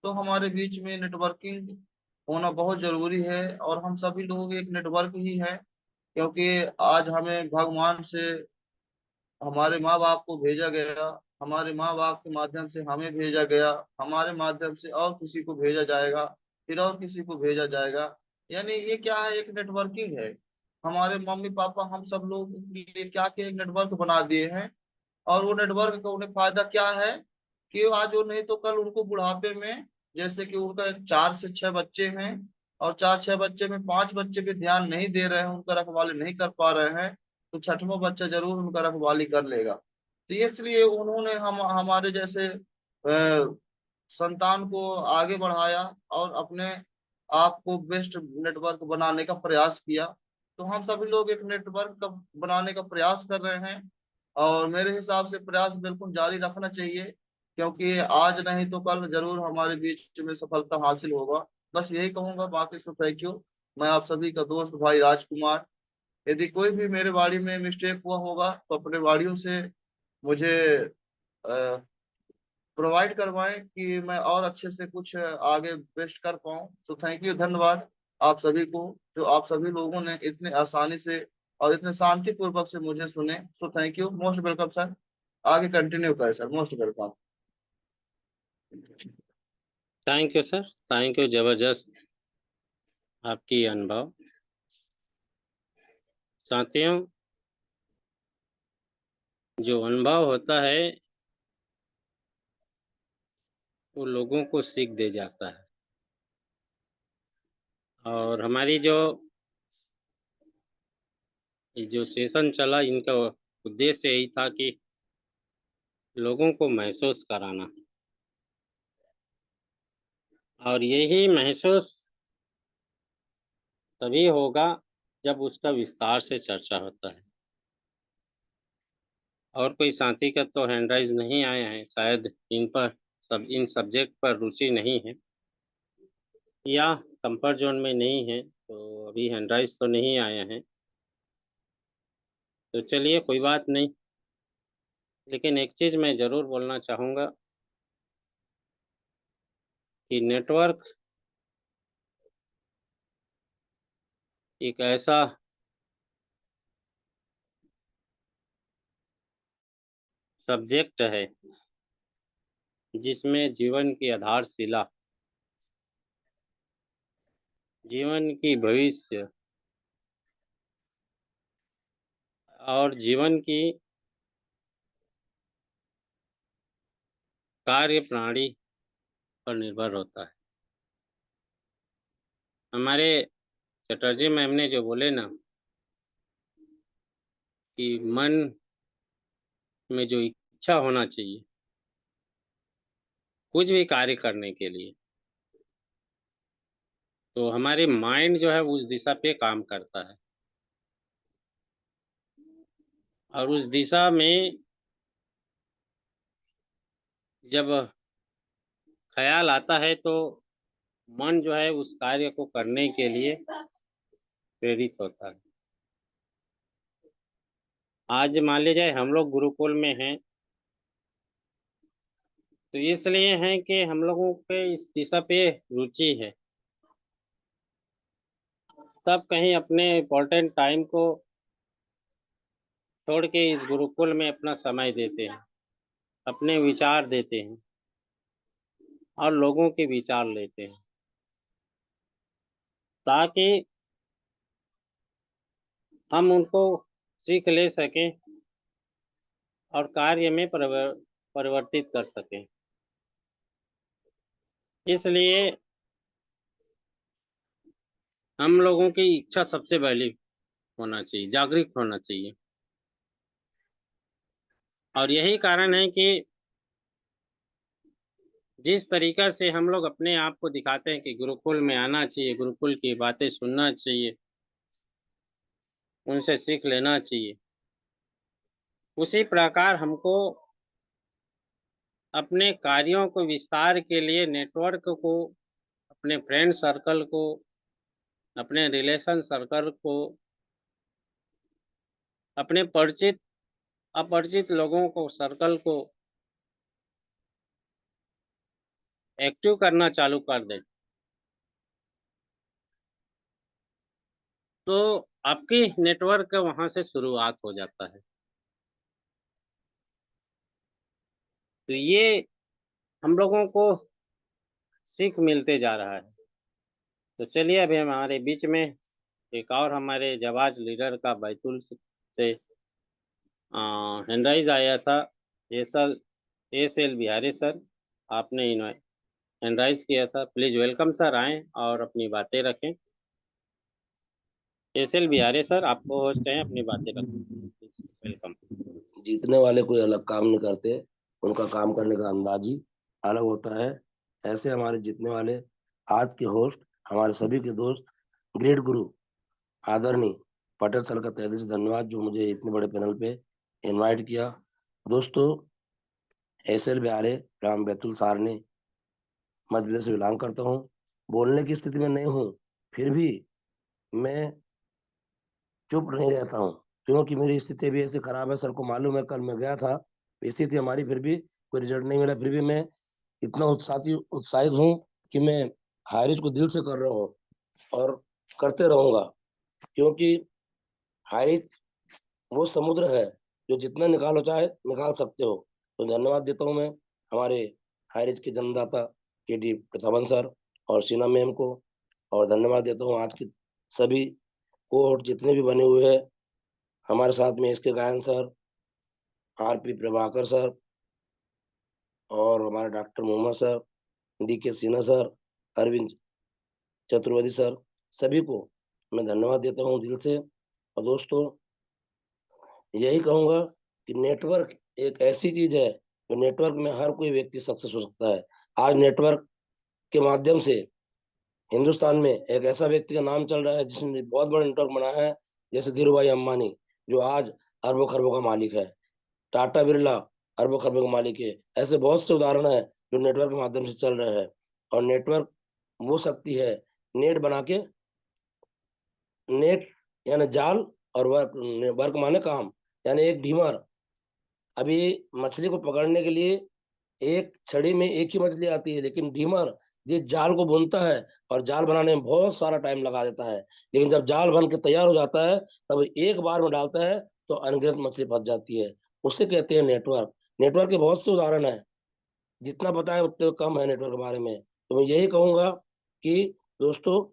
तो हमारे बीच में नेटवर्किंग होना बहुत जरूरी है, और हम सभी लोग एक नेटवर्क ही हैं, क्योंकि आज हमें भगवान से हमारे माँ बाप को भेजा गया, हमारे माँ बाप के माध्यम से हमें भेजा गया, हमारे माध्यम से और किसी को भेजा जाएगा, फिर और किसी को भेजा जाएगा। यानी ये क्या है, एक नेटवर्किंग है। हमारे मम्मी पापा हम सब लोग के लिए क्या क्या एक नेटवर्क बना दिए हैं। और वो नेटवर्क का उन्हें फायदा क्या है कि आज वो नहीं तो कल उनको बुढ़ापे में, जैसे कि उनका 4 से 6 बच्चे हैं और 4-6 बच्चे में 5 बच्चे भी ध्यान नहीं दे रहे हैं, उनका रखवाली नहीं कर पा रहे हैं, तो छठवां बच्चा जरूर उनका रखवाली कर लेगा। तो इसलिए उन्होंने हम हमारे जैसे संतान को आगे बढ़ाया और अपने आप को बेस्ट नेटवर्क बनाने का प्रयास किया। तो हम सभी लोग एक नेटवर्क का बनाने का प्रयास कर रहे हैं, और मेरे हिसाब से प्रयास बिल्कुल जारी रखना चाहिए, क्योंकि आज नहीं तो कल जरूर हमारे बीच में सफलता हासिल होगा। बस यही कहूंगा, बाकी सब थैंक यू। मैं आप सभी का दोस्त भाई राजकुमार। यदि कोई भी मेरे वाणी में मिस्टेक हुआ होगा तो अपने वाणियों से मुझे प्रोवाइड करवाएं कि मैं और अच्छे से कुछ आगे बेस्ट कर पाऊं। सो थैंक यू, धन्यवाद आप सभी को, जो आप सभी लोगों ने इतने आसानी से और इतने शांति पूर्वक से मुझे सुने। So thank you, most welcome sir. आगे कंटिन्यू करें sir, most welcome. Thank you sir, thank you. जबरदस्त आपकी अनुभव। साथियों, जो अनुभव होता है वो लोगों को सीख दे जाता है। और हमारी ये जो सेशन चला, इनका उद्देश्य यही था कि लोगों को महसूस कराना, और यही महसूस तभी होगा जब उसका विस्तार से चर्चा होता है। और कोई साथी का तो हैंड राइज नहीं आया है, शायद इन सब्जेक्ट पर रुचि नहीं है या कंफर्ट जोन में नहीं है, तो अभी हैंड राइज तो नहीं आया है। तो चलिए, कोई बात नहीं। लेकिन एक चीज़ मैं ज़रूर बोलना चाहूँगा कि नेटवर्क एक ऐसा सब्जेक्ट है जिसमें जीवन की आधारशिला, जीवन की भविष्य और जीवन की कार्य प्रणाली पर निर्भर होता है। हमारे चटर्जी मैम ने जो बोले ना कि मन में जो इच्छा होना चाहिए कुछ भी कार्य करने के लिए, तो हमारे माइंड जो है उस दिशा पे काम करता है, और उस दिशा में जब ख्याल आता है तो मन जो है उस कार्य को करने के लिए प्रेरित होता है। आज मान लीजिए हम लोग गुरुकुल में हैं, तो इसलिए है कि हम लोगों के इस दिशा पे रुचि है। तब कहीं अपने इम्पोर्टेंट टाइम को छोड़ के इस गुरुकुल में अपना समय देते हैं, अपने विचार देते हैं और लोगों के विचार लेते हैं, ताकि हम उनको सीख ले सकें और कार्य में परिवर्तित कर सकें। इसलिए हम लोगों की इच्छा सबसे पहले होना चाहिए, जागरूक होना चाहिए। और यही कारण है कि जिस तरीका से हम लोग अपने आप को दिखाते हैं कि गुरुकुल में आना चाहिए, गुरुकुल की बातें सुनना चाहिए, उनसे सीख लेना चाहिए, उसी प्रकार हमको अपने कार्यों को विस्तार के लिए नेटवर्क को, अपने फ्रेंड सर्कल को, अपने रिलेशन सर्कल को, अपने परिचित अपरिचित लोगों को, सर्कल को एक्टिव करना चालू कर दें, तो आपकी नेटवर्क का वहाँ से शुरुआत हो जाता है। तो ये हम लोगों को सीख मिलते जा रहा है। तो चलिए, अभी हमारे बीच में एक और हमारे जाबाज लीडर का बैतूल से हैंडराइज आया था। एस एल बिहारी सर, आपने हैंडराइज किया था। प्लीज वेलकम सर, आएँ और अपनी बातें रखें। एस.एल. बिहारी सर, आपको होस्ट हैं, अपनी बातें रखें। वेलकम। जीतने वाले कोई अलग काम नहीं करते, उनका काम करने का अंदाज ही अलग होता है। ऐसे हमारे जीतने वाले आज के होस्ट, हमारे सभी के दोस्त, ग्रेट गुरु आदरणीय पटेल सर का तहे दिल से धन्यवाद, जो मुझे इतने बड़े पैनल पे इनवाइट किया। दोस्तों, एस.एल. बिहारी राम बैतूल सारनी, मध्य प्रदेश से बिलोंग करता हूँ। बोलने की स्थिति में नहीं हूँ, फिर भी मैं चुप नहीं रहता हूँ, क्योंकि मेरी स्थिति भी ऐसी खराब है। सर को मालूम है, कल मैं गया था, इसी थी हमारी, फिर भी कोई रिजल्ट नहीं मिला। फिर भी मैं इतना उत्साहित हूँ कि मैं हारिज को दिल से कर रहा हूँ और करते रहूंगा, क्योंकि हारिज वो समुद्र है जो जितना निकालो चाहे निकाल सकते हो। तो धन्यवाद देता हूँ मैं हमारे हारिज के जन्मदाता के डी प्रतापन सर और सीना मैम को, और धन्यवाद देता हूँ आज के सभी कोर्ट जितने भी बने हुए हैं हमारे साथ में, इसके गायन सर, आर.पी. प्रभाकर सर और हमारे doctor Mohammad sir, D K. Sinha sir, Arvind Chaturvedi sir, सभी को मैं धन्यवाद देता हूँ दिल से। और दोस्तों, यही कहूंगा कि नेटवर्क एक ऐसी चीज है जो नेटवर्क में हर कोई व्यक्ति सक्सेस हो सकता है। आज नेटवर्क के माध्यम से हिंदुस्तान में एक ऐसा व्यक्ति का नाम चल रहा है जिसने बहुत बड़ा नेटवर्क बनाया है, जैसे धीरू भाई अंबानी, जो आज अरबों खरबों का मालिक है। टाटा बिरला अरबों खरबों के मालिक है। ऐसे बहुत से उदाहरण हैं जो नेटवर्क के माध्यम से चल रहे हैं। और नेटवर्क वो शक्ति है, नेट बना के, नेट यानी जाल, और वर्क, वर्क माने काम, यानी एक डीमर। अभी मछली को पकड़ने के लिए एक छड़ी में एक ही मछली आती है, लेकिन डीमर जिस जाल को बुनता है और जाल बनाने में बहुत सारा टाइम लगा देता है, लेकिन जब जाल बन के तैयार हो जाता है तब एक बार में डालता है तो अनगिनत मछली फंस जाती है। उसे कहते हैं नेटवर्क। नेटवर्क के बहुत से उदाहरण हैं, जितना बताए उतने कम है नेटवर्क के बारे में। तो मैं यही कहूंगा कि दोस्तों,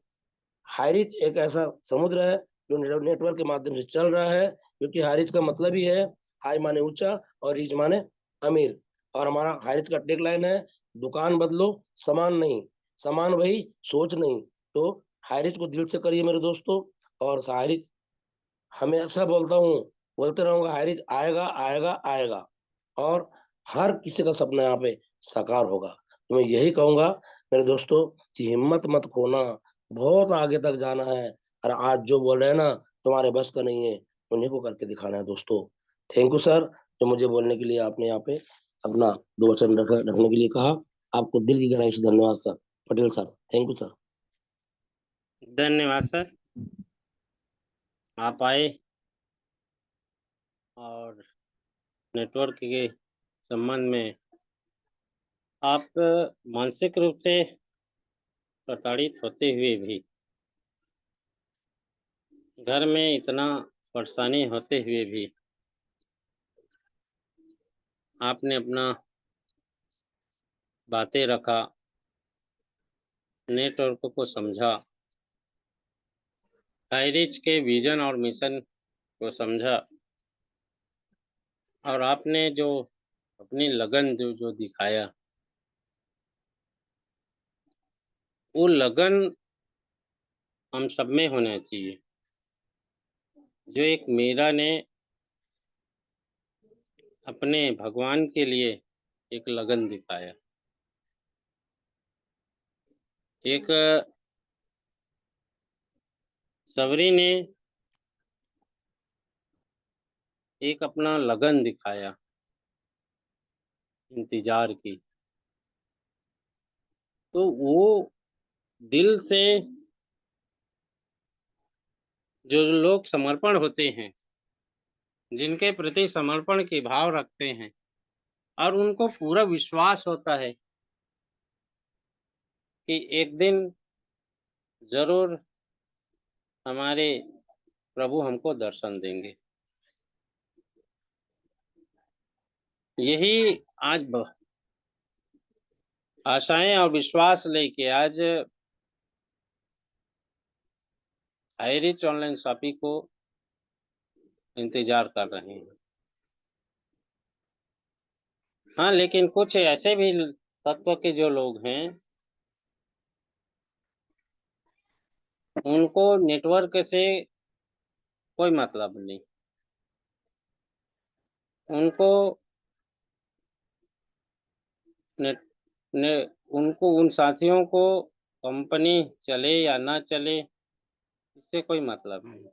हाइरिच एक ऐसा समुद्र है जो नेटवर्क के माध्यम से चल रहा है, क्योंकि हाइरिच का मतलब ही है हाई माने ऊंचा और रिच माने अमीर। और हमारा हाइरिच का टेक लाइन है, दुकान बदलो सामान नहीं, सामान वही सोच नहीं। तो हाइरिच को दिल से करिए मेरे दोस्तों। और हाइरिच हमेशा बोलता हूँ, बोलते रहूंगा, हाइरिच आएगा आएगा आएगा, और हर किसी का सपना यहाँ पे साकार होगा। तो मैं यही कहूंगा मेरे दोस्तों कि हिम्मत मत खोना, बहुत आगे तक जाना है। और आज जो बोल रहे हैं ना, तुम्हारे बस का नहीं है, उन्हीं को करके दिखाना है दोस्तों। थैंक यू सर, जो मुझे बोलने के लिए आपने यहाँ पे अपना दो वचन रखने के लिए कहा। आपको दिल की गहराई से धन्यवाद sir, Patel sir. Thank you sir. धन्यवाद सर, आप आए और नेटवर्क के संबंध में आप मानसिक रूप से प्रताड़ित होते हुए भी घर में इतना परेशानी होते हुए भी आपने अपना बातें रखा, नेटवर्क को समझा, हाईरिच के विजन और मिशन को समझा, और आपने जो अपनी लगन जो दिखाया, वो लगन हम सब में होना चाहिए। जो एक मीरा ने अपने भगवान के लिए एक लगन दिखाया, एक सबरी ने एक अपना लगन दिखाया इंतजार की, तो वो दिल से जो लोग समर्पण होते हैं, जिनके प्रति समर्पण के भाव रखते हैं और उनको पूरा विश्वास होता है कि एक दिन जरूर हमारे प्रभु हमको दर्शन देंगे, यही आज आशाएं और विश्वास लेके आज हाईरिच ऑनलाइन शॉपिंग को इंतजार कर रहे हैं। हाँ, लेकिन कुछ ऐसे भी तत्व के जो लोग हैं, उनको नेटवर्क से कोई मतलब नहीं, उनको उनको उन साथियों को कंपनी चले या ना चले, इससे कोई मतलब नहीं।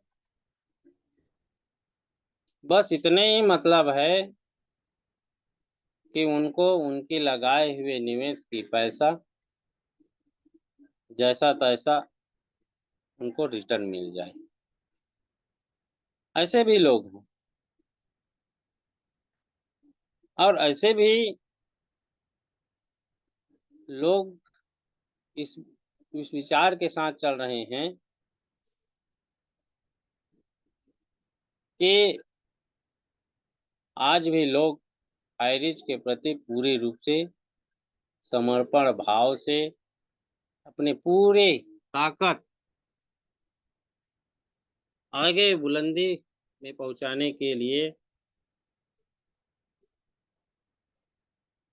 बस इतने ही मतलब है कि उनको उनकी लगाए हुए निवेश की पैसा जैसा तैसा उनको रिटर्न मिल जाए। ऐसे भी लोग हैं, और ऐसे भी लोग इस विचार के साथ चल रहे हैं कि आज भी लोग हाईरिच के प्रति पूरी रूप से समर्पण भाव से अपने पूरे ताकत आगे बुलंदी में पहुंचाने के लिए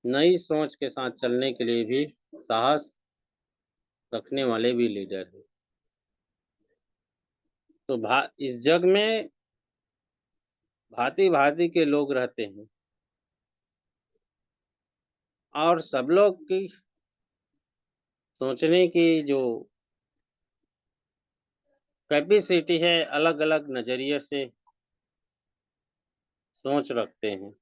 नई सोच के साथ चलने के लिए भी साहस रखने वाले भी लीडर हैं। तो इस जग में भांति भांति के लोग रहते हैं, और सब लोग की सोचने की जो कैपेसिटी है, अलग अलग नजरिए से सोच रखते हैं,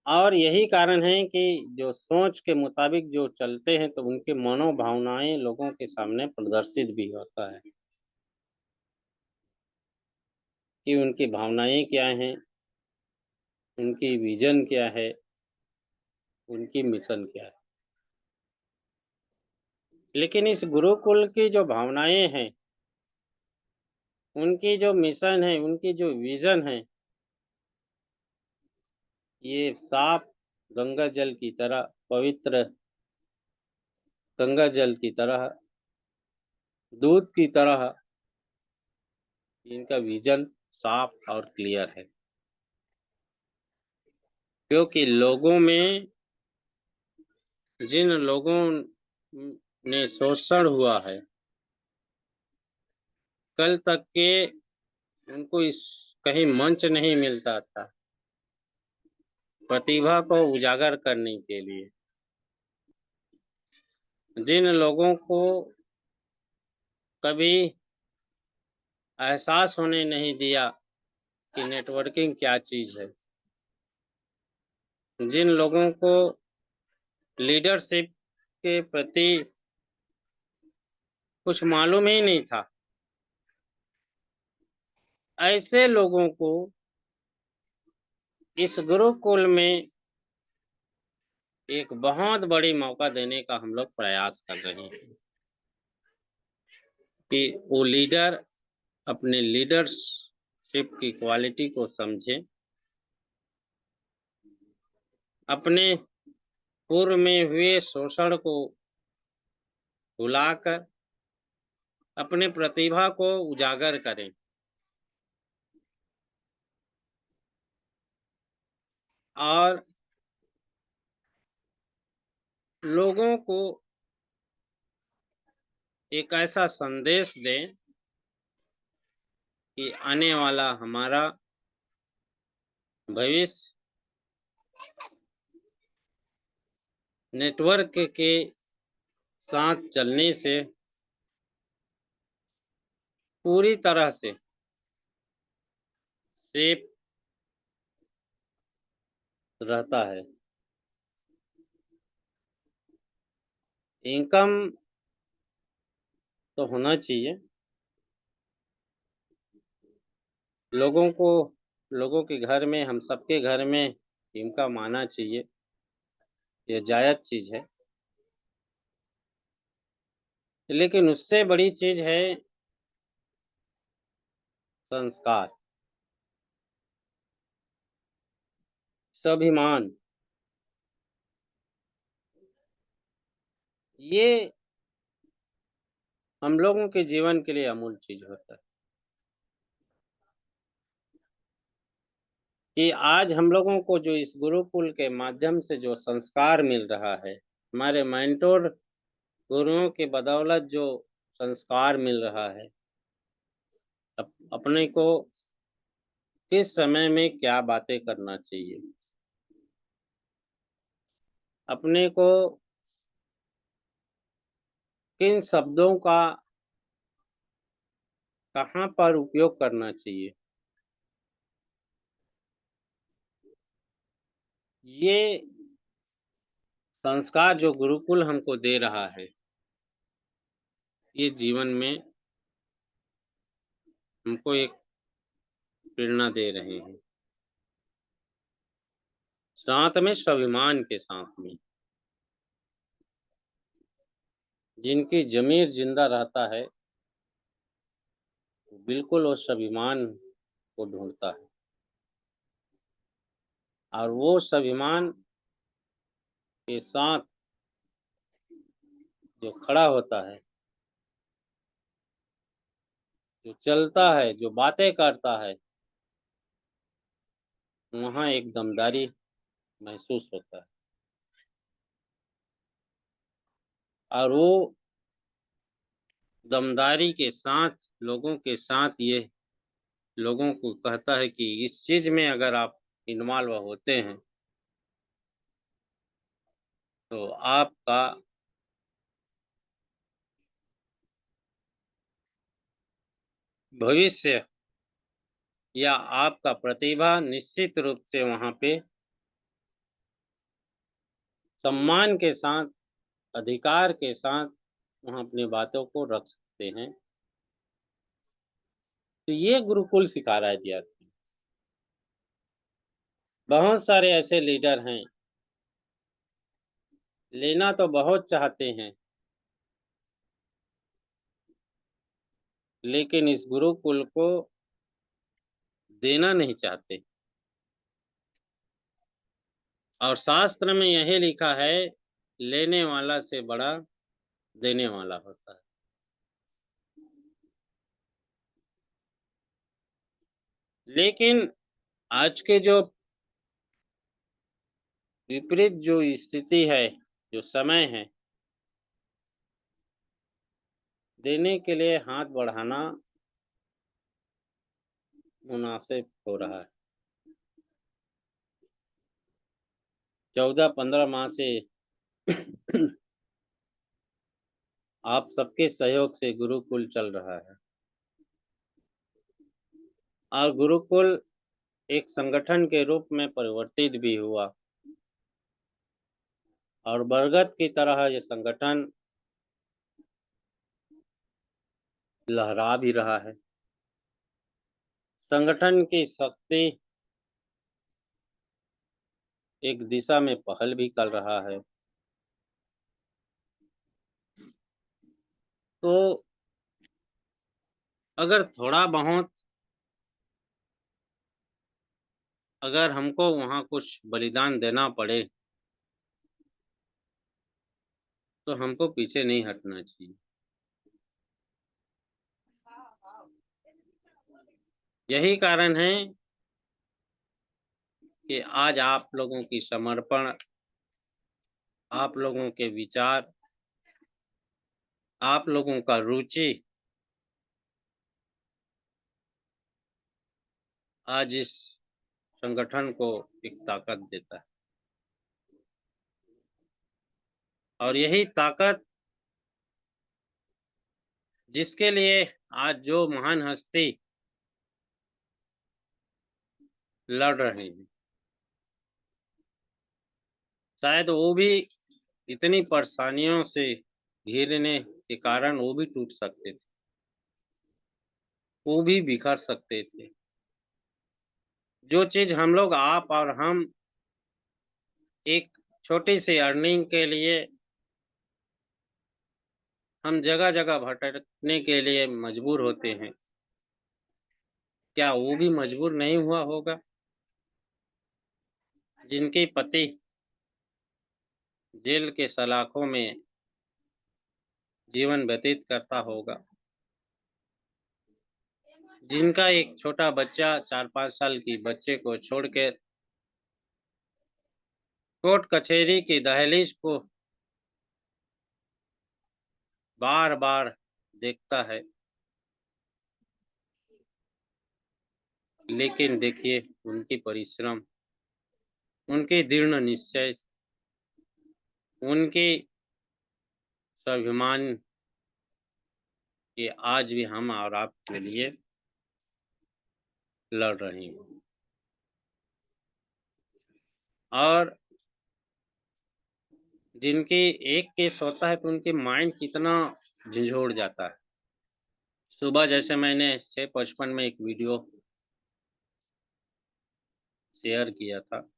और यही कारण है कि जो सोच के मुताबिक जो चलते हैं तो उनके मनोभावनाएं लोगों के सामने प्रदर्शित भी होता है कि उनकी भावनाएं क्या हैं, उनकी विजन क्या है, उनकी मिशन क्या है। लेकिन इस गुरुकुल की जो भावनाएं हैं, उनकी जो मिशन है, उनकी जो विजन है, ये साफ गंगा जल की तरह, पवित्र गंगा जल की तरह, दूध की तरह इनका विजन साफ और क्लियर है। क्योंकि लोगों में, जिन लोगों ने शोषण हुआ है, कल तक के उनको इस कहीं मंच नहीं मिलता था प्रतिभा को उजागर करने के लिए, जिन लोगों को कभी एहसास होने नहीं दिया कि नेटवर्किंग क्या चीज है, जिन लोगों को लीडरशिप के प्रति कुछ मालूम ही नहीं था, ऐसे लोगों को इस गुरुकुल में एक बहुत बड़ी मौका देने का हम लोग प्रयास कर रहे हैं। कि वो लीडर अपने लीडरशिप की क्वालिटी को समझे, अपने पूर्व में हुए शोषण को भुलाकर अपने प्रतिभा को उजागर करें और लोगों को एक ऐसा संदेश दें कि आने वाला हमारा भविष्य नेटवर्क के साथ चलने से पूरी तरह से सेफ रहता है। इनकम तो होना चाहिए, लोगों के घर में, हम सबके घर में इनकम आना चाहिए, ये जायज़ चीज़ है। लेकिन उससे बड़ी चीज़ है संस्कार, स्वाभिमान। ये हम लोगों के जीवन के लिए अमूल्य चीज़ होता है कि आज हम लोगों को जो इस गुरुकुल के माध्यम से जो संस्कार मिल रहा है, हमारे मेंटोर गुरुओं के बदौलत जो संस्कार मिल रहा है, अपने को किस समय में क्या बातें करना चाहिए, अपने को किन शब्दों का कहाँ पर उपयोग करना चाहिए, ये संस्कार जो गुरुकुल हमको दे रहा है, ये जीवन में हमको एक प्रेरणा दे रहे हैं, साथ में स्वाभिमान के साथ में। जिनकी ज़मीर जिंदा रहता है, बिल्कुल वो स्वाभिमान को ढूंढता है और वो स्वाभिमान के साथ जो खड़ा होता है, जो चलता है, जो बातें करता है, वहाँ एक दमदारी महसूस होता है और वो दमदारी के साथ लोगों के साथ ये लोगों को कहता है कि इस चीज़ में अगर आप इन्वॉल्व होते हैं तो आपका भविष्य या आपका प्रतिभा निश्चित रूप से वहाँ पे सम्मान के साथ, अधिकार के साथ वहाँ अपनी बातों को रख सकते हैं। तो ये गुरुकुल सिखा रहा है विद्यार्थी। बहुत सारे ऐसे लीडर हैं, लेना तो बहुत चाहते हैं, लेकिन इस गुरुकुल को देना नहीं चाहते। और शास्त्र में यही लिखा है, लेने वाला से बड़ा देने वाला होता है। लेकिन आज के जो विपरीत जो स्थिति है, जो समय है, देने के लिए हाथ बढ़ाना मुनासिब हो रहा है। 14-15 माह से आप सबके सहयोग से गुरुकुल चल रहा है और गुरुकुल एक संगठन के रूप में परिवर्तित भी हुआ और बरगद की तरह ये संगठन लहरा भी रहा है। संगठन की शक्ति एक दिशा में पहल भी कर रहा है। तो अगर थोड़ा बहुत अगर हमको वहाँ कुछ बलिदान देना पड़े तो हमको पीछे नहीं हटना चाहिए। यही कारण है कि आज आप लोगों की समर्पण, आप लोगों के विचार, आप लोगों का रुचि आज इस संगठन को एक ताकत देता है। और यही ताकत जिसके लिए आज जो महान हस्ती लड़ रहे हैं, शायद वो भी इतनी परेशानियों से घिरने के कारण वो भी टूट सकते थे, वो भी बिखर सकते थे। जो चीज हम लोग, आप और हम, एक छोटी सी अर्निंग के लिए हम जगह जगह भटकने के लिए मजबूर होते हैं, क्या वो भी मजबूर नहीं हुआ होगा? जिनके पति जेल के सलाखों में जीवन व्यतीत करता होगा, जिनका एक छोटा बच्चा 4-5 साल की बच्चे को छोड़ के कोर्ट कचहरी की दहलीज को बार बार देखता है, लेकिन देखिए उनकी परिश्रम, उनकी दृढ़ निश्चय, उनकी स्वाभिमान कि आज भी हम और आपके लिए लड़ रहे हैं। और जिनकी एक केस होता है तो उनकी माइंड कितना झंझोड़ जाता है। सुबह जैसे मैंने 6:55 में एक वीडियो शेयर किया था,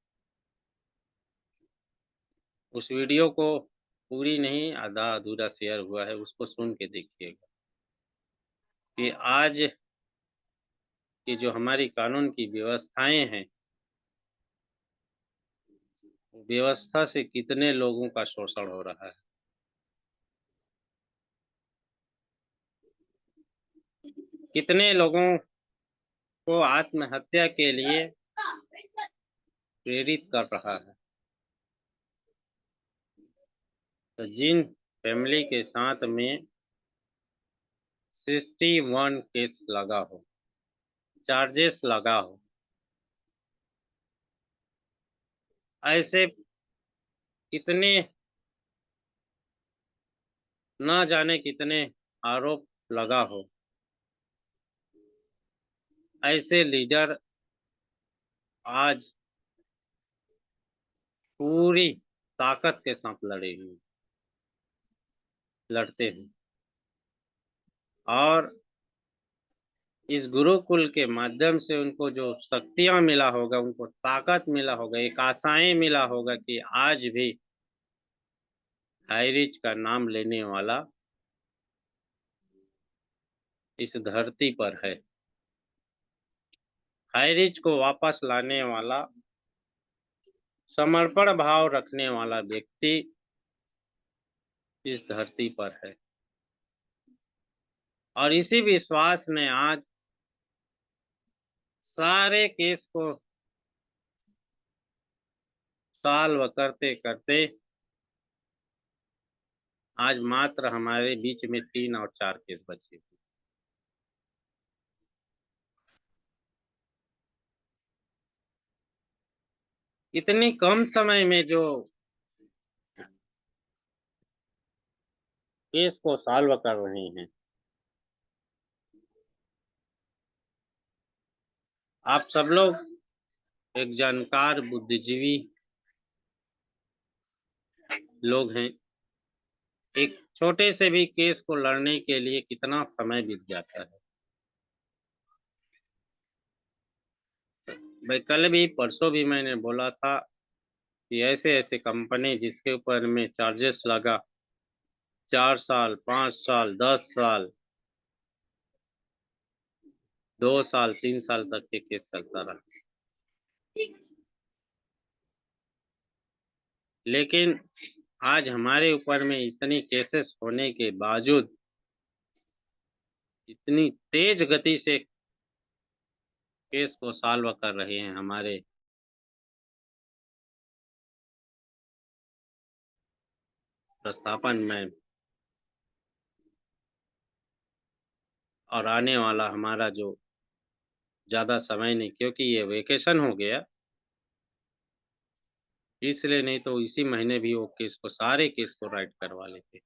उस वीडियो को पूरी नहीं आधा अधूरा शेयर हुआ है, उसको सुन के देखिएगा कि आज की जो हमारी कानून की व्यवस्थाएं हैं, व्यवस्था से कितने लोगों का शोषण हो रहा है। कितने लोगों को आत्महत्या के लिए प्रेरित कर रहा है। तो जिन फैमिली के साथ में 61 केस लगा हो, चार्जेस लगा हो, ऐसे कितने ना जाने कितने आरोप लगा हो, ऐसे लीडर आज पूरी ताकत के साथ लड़ते हैं और इस गुरुकुल के माध्यम से उनको जो शक्तियां मिला होगा, उनको ताकत मिला होगा, एक आशाएं मिला होगा कि आज भी हाईरिच का नाम लेने वाला इस धरती पर है। हाईरिच को वापस लाने वाला, समर्पण भाव रखने वाला व्यक्ति इस धरती पर है। और इसी विश्वास ने आज सारे केस को सॉल्व करते करते आज मात्र हमारे बीच में 3 और 4 केस बचे। इतनी कम समय में जो केस को सॉल्व कर रहे हैं, आप सब लोग एक जानकार बुद्धिजीवी लोग हैं। एक छोटे से भी केस को लड़ने के लिए कितना समय बीत जाता है। भाई कल भी परसों भी मैंने बोला था कि ऐसे ऐसे कंपनी जिसके ऊपर में चार्जेस लगा 4 साल, 5 साल, 10 साल, 2 साल 3 साल तक के केस चलता रहा। लेकिन आज हमारे ऊपर में इतनी केसेस होने के बावजूद इतनी तेज गति से केस को सॉल्व कर रहे हैं हमारे प्रस्थापन में, और आने वाला हमारा जो ज़्यादा समय नहीं, क्योंकि ये वेकेशन हो गया इसलिए, नहीं तो इसी महीने भी वो केस को सारे केस को राइट करवा लेते।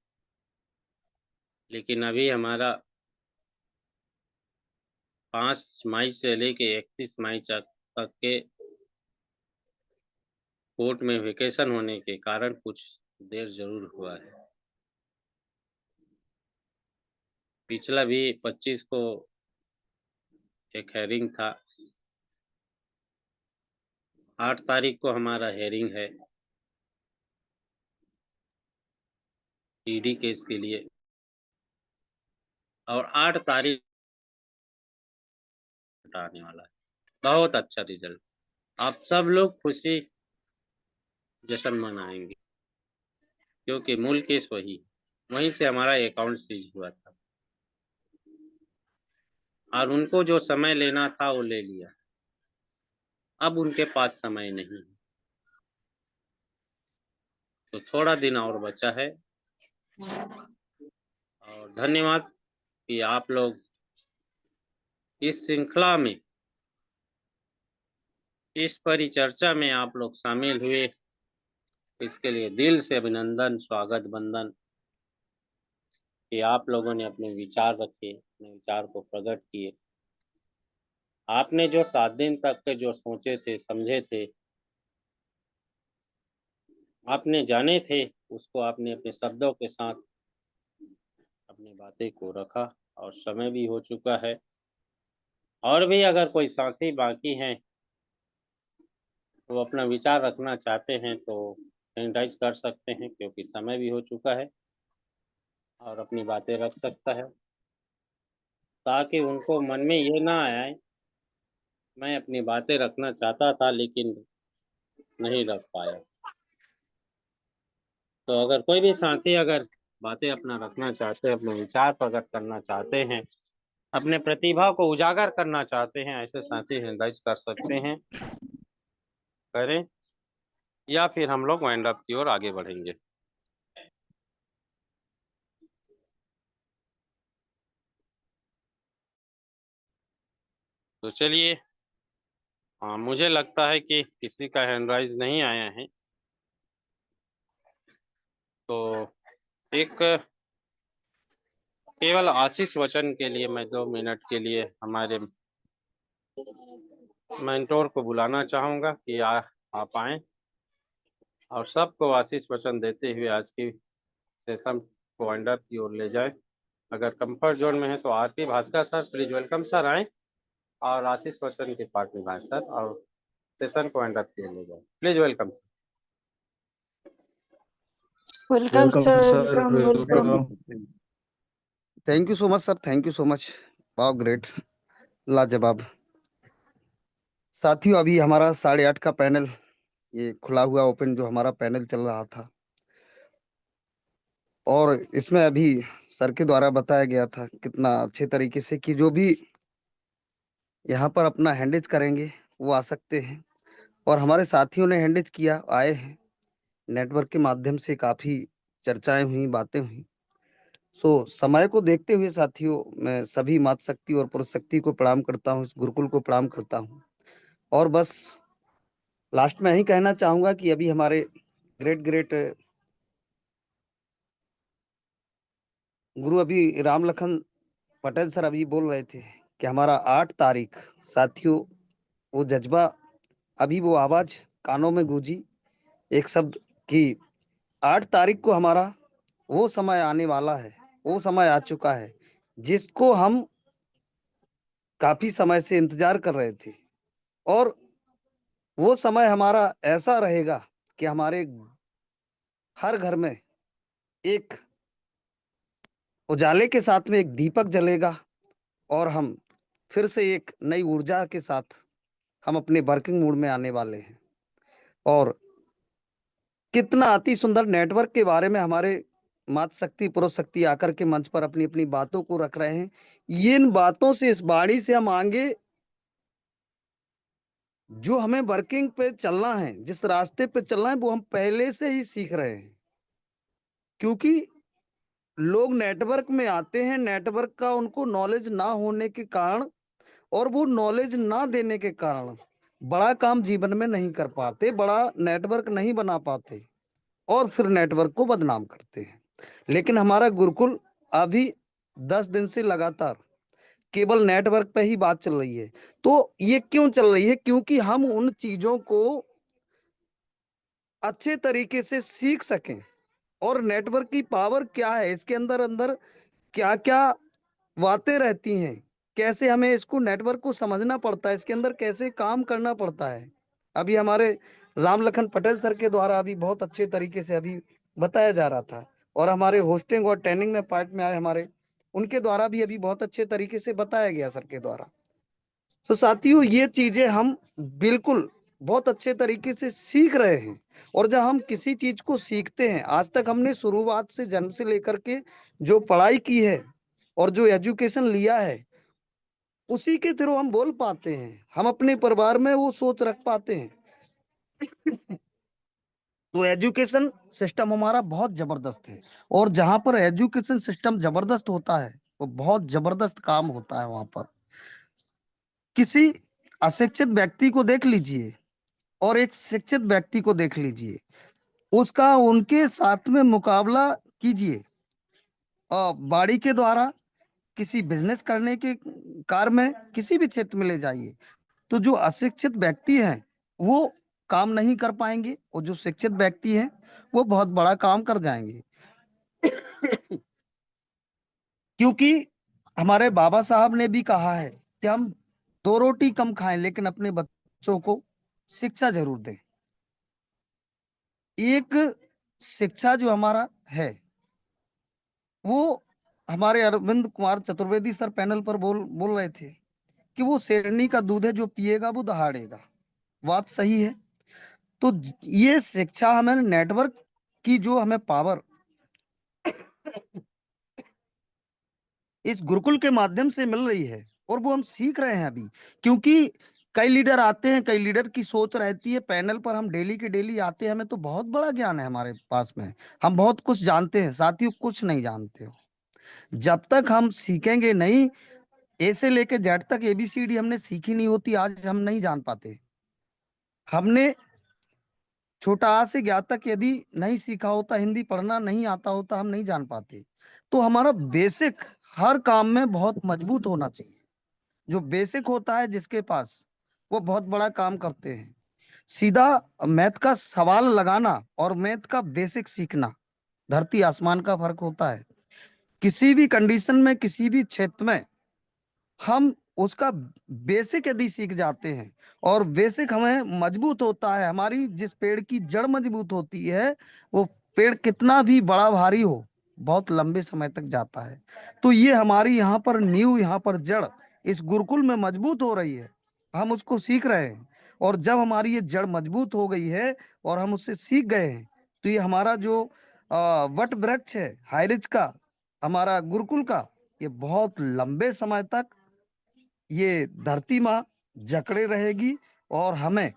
लेकिन अभी हमारा 5 मई से लेके 31 मई तक के कोर्ट में वेकेशन होने के कारण कुछ देर ज़रूर हुआ है। पिछला भी 25 को एक हेयरिंग था, 8 तारीख को हमारा हेयरिंग है ईडी केस के लिए, और 8 तारीख आने वाला है। बहुत अच्छा रिजल्ट, आप सब लोग खुशी जश्न मनाएंगे, क्योंकि मूल केस वहीं से हमारा अकाउंट सीज हुआ था, और उनको जो समय लेना था वो ले लिया। अब उनके पास समय नहीं है, तो थोड़ा दिन और बचा है। और धन्यवाद कि आप लोग इस श्रृंखला में, इस परिचर्चा में आप लोग शामिल हुए, इसके लिए दिल से अभिनंदन, स्वागत, वंदन कि आप लोगों ने अपने विचार रखे, अपने विचार को प्रकट किए। आपने जो 7 दिन तक के जो सोचे थे, समझे थे, आपने जाने थे, उसको आपने अपने शब्दों के साथ अपनी बातें को रखा, और समय भी हो चुका है। और भी अगर कोई साथी बाकी हैं तो अपना विचार रखना चाहते हैं तो सैनिटाइज कर सकते हैं, क्योंकि समय भी हो चुका है, और अपनी बातें रख सकता है, ताकि उनको मन में ये ना आए मैं अपनी बातें रखना चाहता था लेकिन नहीं रख पाया। तो अगर कोई भी साथी अगर बातें अपना रखना चाहते हैं, अपने विचार प्रकट करना चाहते हैं, अपने प्रतिभा को उजागर करना चाहते हैं, ऐसे साथी सैनिटाइज कर सकते हैं, करें, या फिर हम लोग वाइंड अप की ओर आगे बढ़ेंगे। तो चलिए, मुझे लगता है कि किसी का हैंड राइज नहीं आया है, तो एक केवल आशीष वचन के लिए मैं 2 मिनट के लिए हमारे मेंटोर को बुलाना चाहूँगा कि आप आएँ और सबको आशीष वचन देते हुए आज की सेशन को वाइंड अप की ओर ले जाए। अगर कंफर्ट जोन में है तो RP Bhaskar sir please welcome sir आए और आशीष वचन के पार्ट निभाएं सर, और सेशन को वाइंड अप की ओर ले जाए। Please welcome sir. Welcome sir, welcome. Thank you so much sir, thank you so much. वाह, ग्रेट, लाजवाब। साथियों, अभी हमारा 8:30 का पैनल, ये खुला हुआ ओपन जो हमारा पैनल चल रहा था, और इसमें अभी सर के द्वारा बताया गया था कितना अच्छे तरीके से कि जो भी यहाँ पर अपना हैंडेज करेंगे वो आ सकते हैं, और हमारे साथियों ने हैंडेज किया, आए हैं। नेटवर्क के माध्यम से काफ़ी चर्चाएं हुई, बातें हुई। समय को देखते हुए साथियों, मैं सभी मातृशक्ति और पुरुष शक्ति को प्रणाम करता हूँ, इस गुरुकुल को प्रणाम करता हूँ। और बस लास्ट में यही कहना चाहूंगा कि अभी हमारे ग्रेट गुरु अभी राम लखन पटेल सर अभी बोल रहे थे कि हमारा 8 तारीख, साथियों, वो जज्बा, अभी वो आवाज कानों में गूंजी एक शब्द कि 8 तारीख को हमारा वो समय आने वाला है, वो समय आ चुका है जिसको हम काफी समय से इंतजार कर रहे थे। और वो समय हमारा ऐसा रहेगा कि हमारे हर घर में एक उजाले के साथ में एक दीपक जलेगा, और हम फिर से एक नई ऊर्जा के साथ हम अपने वर्किंग मूड में आने वाले हैं। और कितना अति सुंदर नेटवर्क के बारे में हमारे मातृ शक्ति पुरुष शक्ति आकर के मंच पर अपनी अपनी बातों को रख रहे हैं। ये इन बातों से, इस वाणी से हम आगे जो हमें वर्किंग पे चलना है, जिस रास्ते पे चलना है, वो हम पहले से ही सीख रहे हैं। क्योंकि लोग नेटवर्क में आते हैं, नेटवर्क का उनको नॉलेज ना होने के कारण और वो नॉलेज ना देने के कारण बड़ा काम जीवन में नहीं कर पाते, बड़ा नेटवर्क नहीं बना पाते और फिर नेटवर्क को बदनाम करते हैं। लेकिन हमारा गुरुकुल अभी 10 दिन से लगातार केवल नेटवर्क पे ही बात चल रही है। तो ये क्यों चल रही है? क्योंकि हम उन चीजों को अच्छे तरीके से सीख सकें और नेटवर्क की पावर क्या है, इसके अंदर अंदर क्या क्या बातें रहती हैं, कैसे हमें इसको नेटवर्क को समझना पड़ता है, इसके अंदर कैसे काम करना पड़ता है। अभी हमारे राम लखन पटेल सर के द्वारा अभी बहुत अच्छे तरीके से अभी बताया जा रहा था और हमारे होस्टिंग और ट्रेनिंग में पार्ट में आए हमारे, उनके द्वारा भी अभी बहुत अच्छे तरीके से बताया गया सर के द्वारा। तो साथियों, ये चीजें हम बिल्कुल बहुत अच्छे तरीके से सीख रहे हैं। और जब हम किसी चीज को सीखते हैं, आज तक हमने शुरुआत से जन्म से लेकर के जो पढ़ाई की है और जो एजुकेशन लिया है, उसी के थ्रू हम बोल पाते हैं, हम अपने परिवार में वो सोच रख पाते हैं। तो एजुकेशन सिस्टम हमारा बहुत जबरदस्त है और जहां पर एजुकेशन सिस्टम जबरदस्त होता है, वो बहुत जबरदस्त काम होता है। वहां पर किसी अशिक्षित व्यक्ति को देख लीजिए और एक शिक्षित व्यक्ति को देख लीजिए, उसका उनके साथ में मुकाबला कीजिए बाड़ी के द्वारा, किसी बिजनेस करने के कार्य में, किसी भी क्षेत्र में ले जाइए, तो जो अशिक्षित व्यक्ति हैं वो काम नहीं कर पाएंगे और जो शिक्षित व्यक्ति हैं वो बहुत बड़ा काम कर जाएंगे। क्योंकि हमारे बाबा साहब ने भी कहा है कि हम 2 रोटी कम खाएं लेकिन अपने बच्चों को शिक्षा जरूर दें। एक शिक्षा जो हमारा है वो हमारे अरविंद कुमार चतुर्वेदी सर पैनल पर बोल रहे थे कि वो शेरनी का दूध है, जो पिएगा वो दहाड़ेगा। बात सही है। तो ये शिक्षा हमें नेटवर्क की जो हमें पावर इस गुरुकुल के माध्यम से मिल रही है और वो हम सीख रहे हैं अभी। क्योंकि कई लीडर आते हैं, कई लीडर की सोच रहती है, पैनल पर हम डेली के डेली आते हैं, हमें तो बहुत बड़ा ज्ञान है हमारे पास में, हम बहुत कुछ जानते हैं। साथियों, कुछ नहीं जानते हो जब तक हम सीखेंगे नहीं। ए से लेके जेड तक ABCD हमने सीखी नहीं होती, आज हम नहीं जान पाते। हमने छोटा आ से ज्ञा तक यदि नहीं सीखा होता, हिंदी पढ़ना नहीं आता होता, हम नहीं जान पाते। तो हमारा बेसिक हर काम में बहुत मजबूत होना चाहिए। जो बेसिक होता है जिसके पास, वो बहुत बड़ा काम करते हैं। सीधा मैथ का सवाल लगाना और मैथ का बेसिक सीखना धरती आसमान का फर्क होता है। किसी भी कंडीशन में, किसी भी क्षेत्र में हम उसका बेसिक यदि सीख जाते हैं और बेसिक हमें मजबूत होता है, हमारी जिस पेड़ की जड़ मजबूत होती है, वो पेड़ कितना भी बड़ा भारी हो बहुत लंबे समय तक जाता है। तो ये हमारी यहाँ पर नींव, यहाँ पर जड़ इस गुरुकुल में मजबूत हो रही है, हम उसको सीख रहे हैं। और जब हमारी ये जड़ मजबूत हो गई है और हम उससे सीख गए हैं, तो ये हमारा जो वट वृक्ष है हाईरिच का, हमारा गुरुकुल का, ये बहुत लंबे समय तक ये धरती माँ जकड़े रहेगी और हमें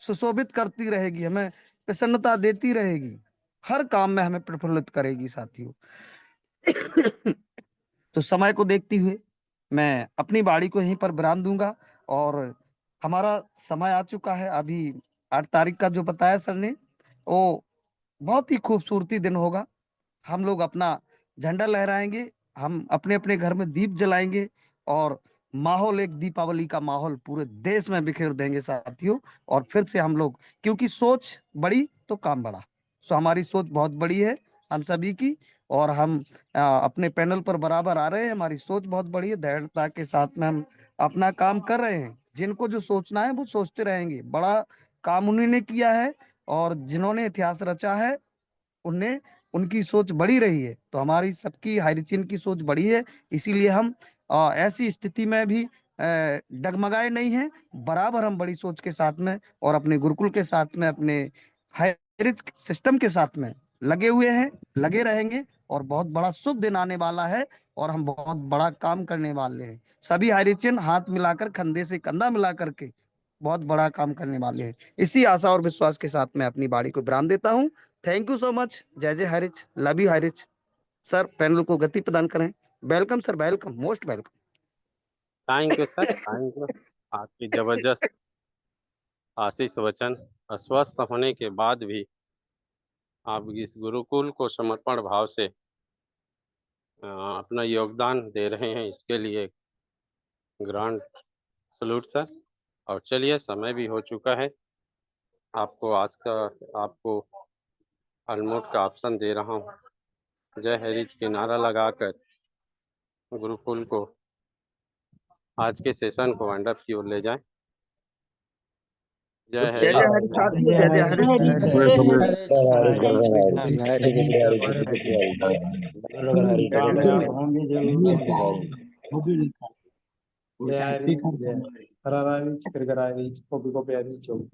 सुशोभित करती रहेगी, हमें प्रसन्नता देती रहेगी, हर काम में हमें प्रफुल्लित करेगी। साथियों, तो समय को देखते हुए मैं अपनी बाड़ी को यहीं पर विराम दूंगा और हमारा समय आ चुका है। अभी 8 तारीख का जो बताया सर ने, वो बहुत ही खूबसूरती दिन होगा। हम लोग अपना झंडा लहराएंगे, हम अपने अपने घर में दीप जलाएंगे और माहौल, एक दीपावली का माहौल पूरे देश में बिखेर देंगे साथियों। और फिर से हम लोग, क्योंकि सोच बड़ी तो काम बड़ा, सो हमारी सोच बहुत बड़ी है हम सभी की और हम अपने पैनल पर बराबर आ रहे हैं। हमारी सोच बहुत बड़ी है, दृढ़ता के साथ में हम अपना काम कर रहे हैं। जिनको जो सोचना है वो सोचते रहेंगे, बड़ा काम उन्होंने किया है और जिन्होंने इतिहास रचा है उनने, उनकी सोच बड़ी रही है। तो हमारी सबकी हाईरिचियन की सोच बड़ी है, इसीलिए हम ऐसी स्थिति में भी डगमगाए नहीं हैं। बराबर हम बड़ी सोच के साथ में और अपने गुरुकुल के साथ में, अपने हाईरिच सिस्टम के साथ में लगे हुए हैं, लगे रहेंगे और बहुत बड़ा शुभ दिन आने वाला है और हम बहुत बड़ा काम करने वाले हैं। सभी हाईरिचियन हाथ मिलाकर, कंधे से कंधा मिला करके बहुत बड़ा काम करने वाले हैं। इसी आशा और विश्वास के साथ मैं अपनी बाड़ी को विराम देता हूँ। Thank you so much. जय जय Highrich, love you Highrich. Sir panel को गति प्रदान करें। Welcome sir, welcome, most welcome. Thank you sir, thank you. आपकी जबरदस्त आशीष वचन, अस्वस्थ होने के बाद भी आप इस गुरुकुल को समर्पण भाव से अपना योगदान दे रहे हैं, इसके लिए ग्रांड सलूट सर। और चलिए, समय भी हो चुका है। आपको अनमोट का ऑप्शन दे रहा हूँ। जय हरीज के नारा लगाकर गुरुकुल को आज के सेशन को एंड अप की ओर ले जाएं। जय जय जय हरि साथियों, जय जय हरि। कामयाब होंगे जरूर। हरा चिकर करा को भी को प्यारी चौक।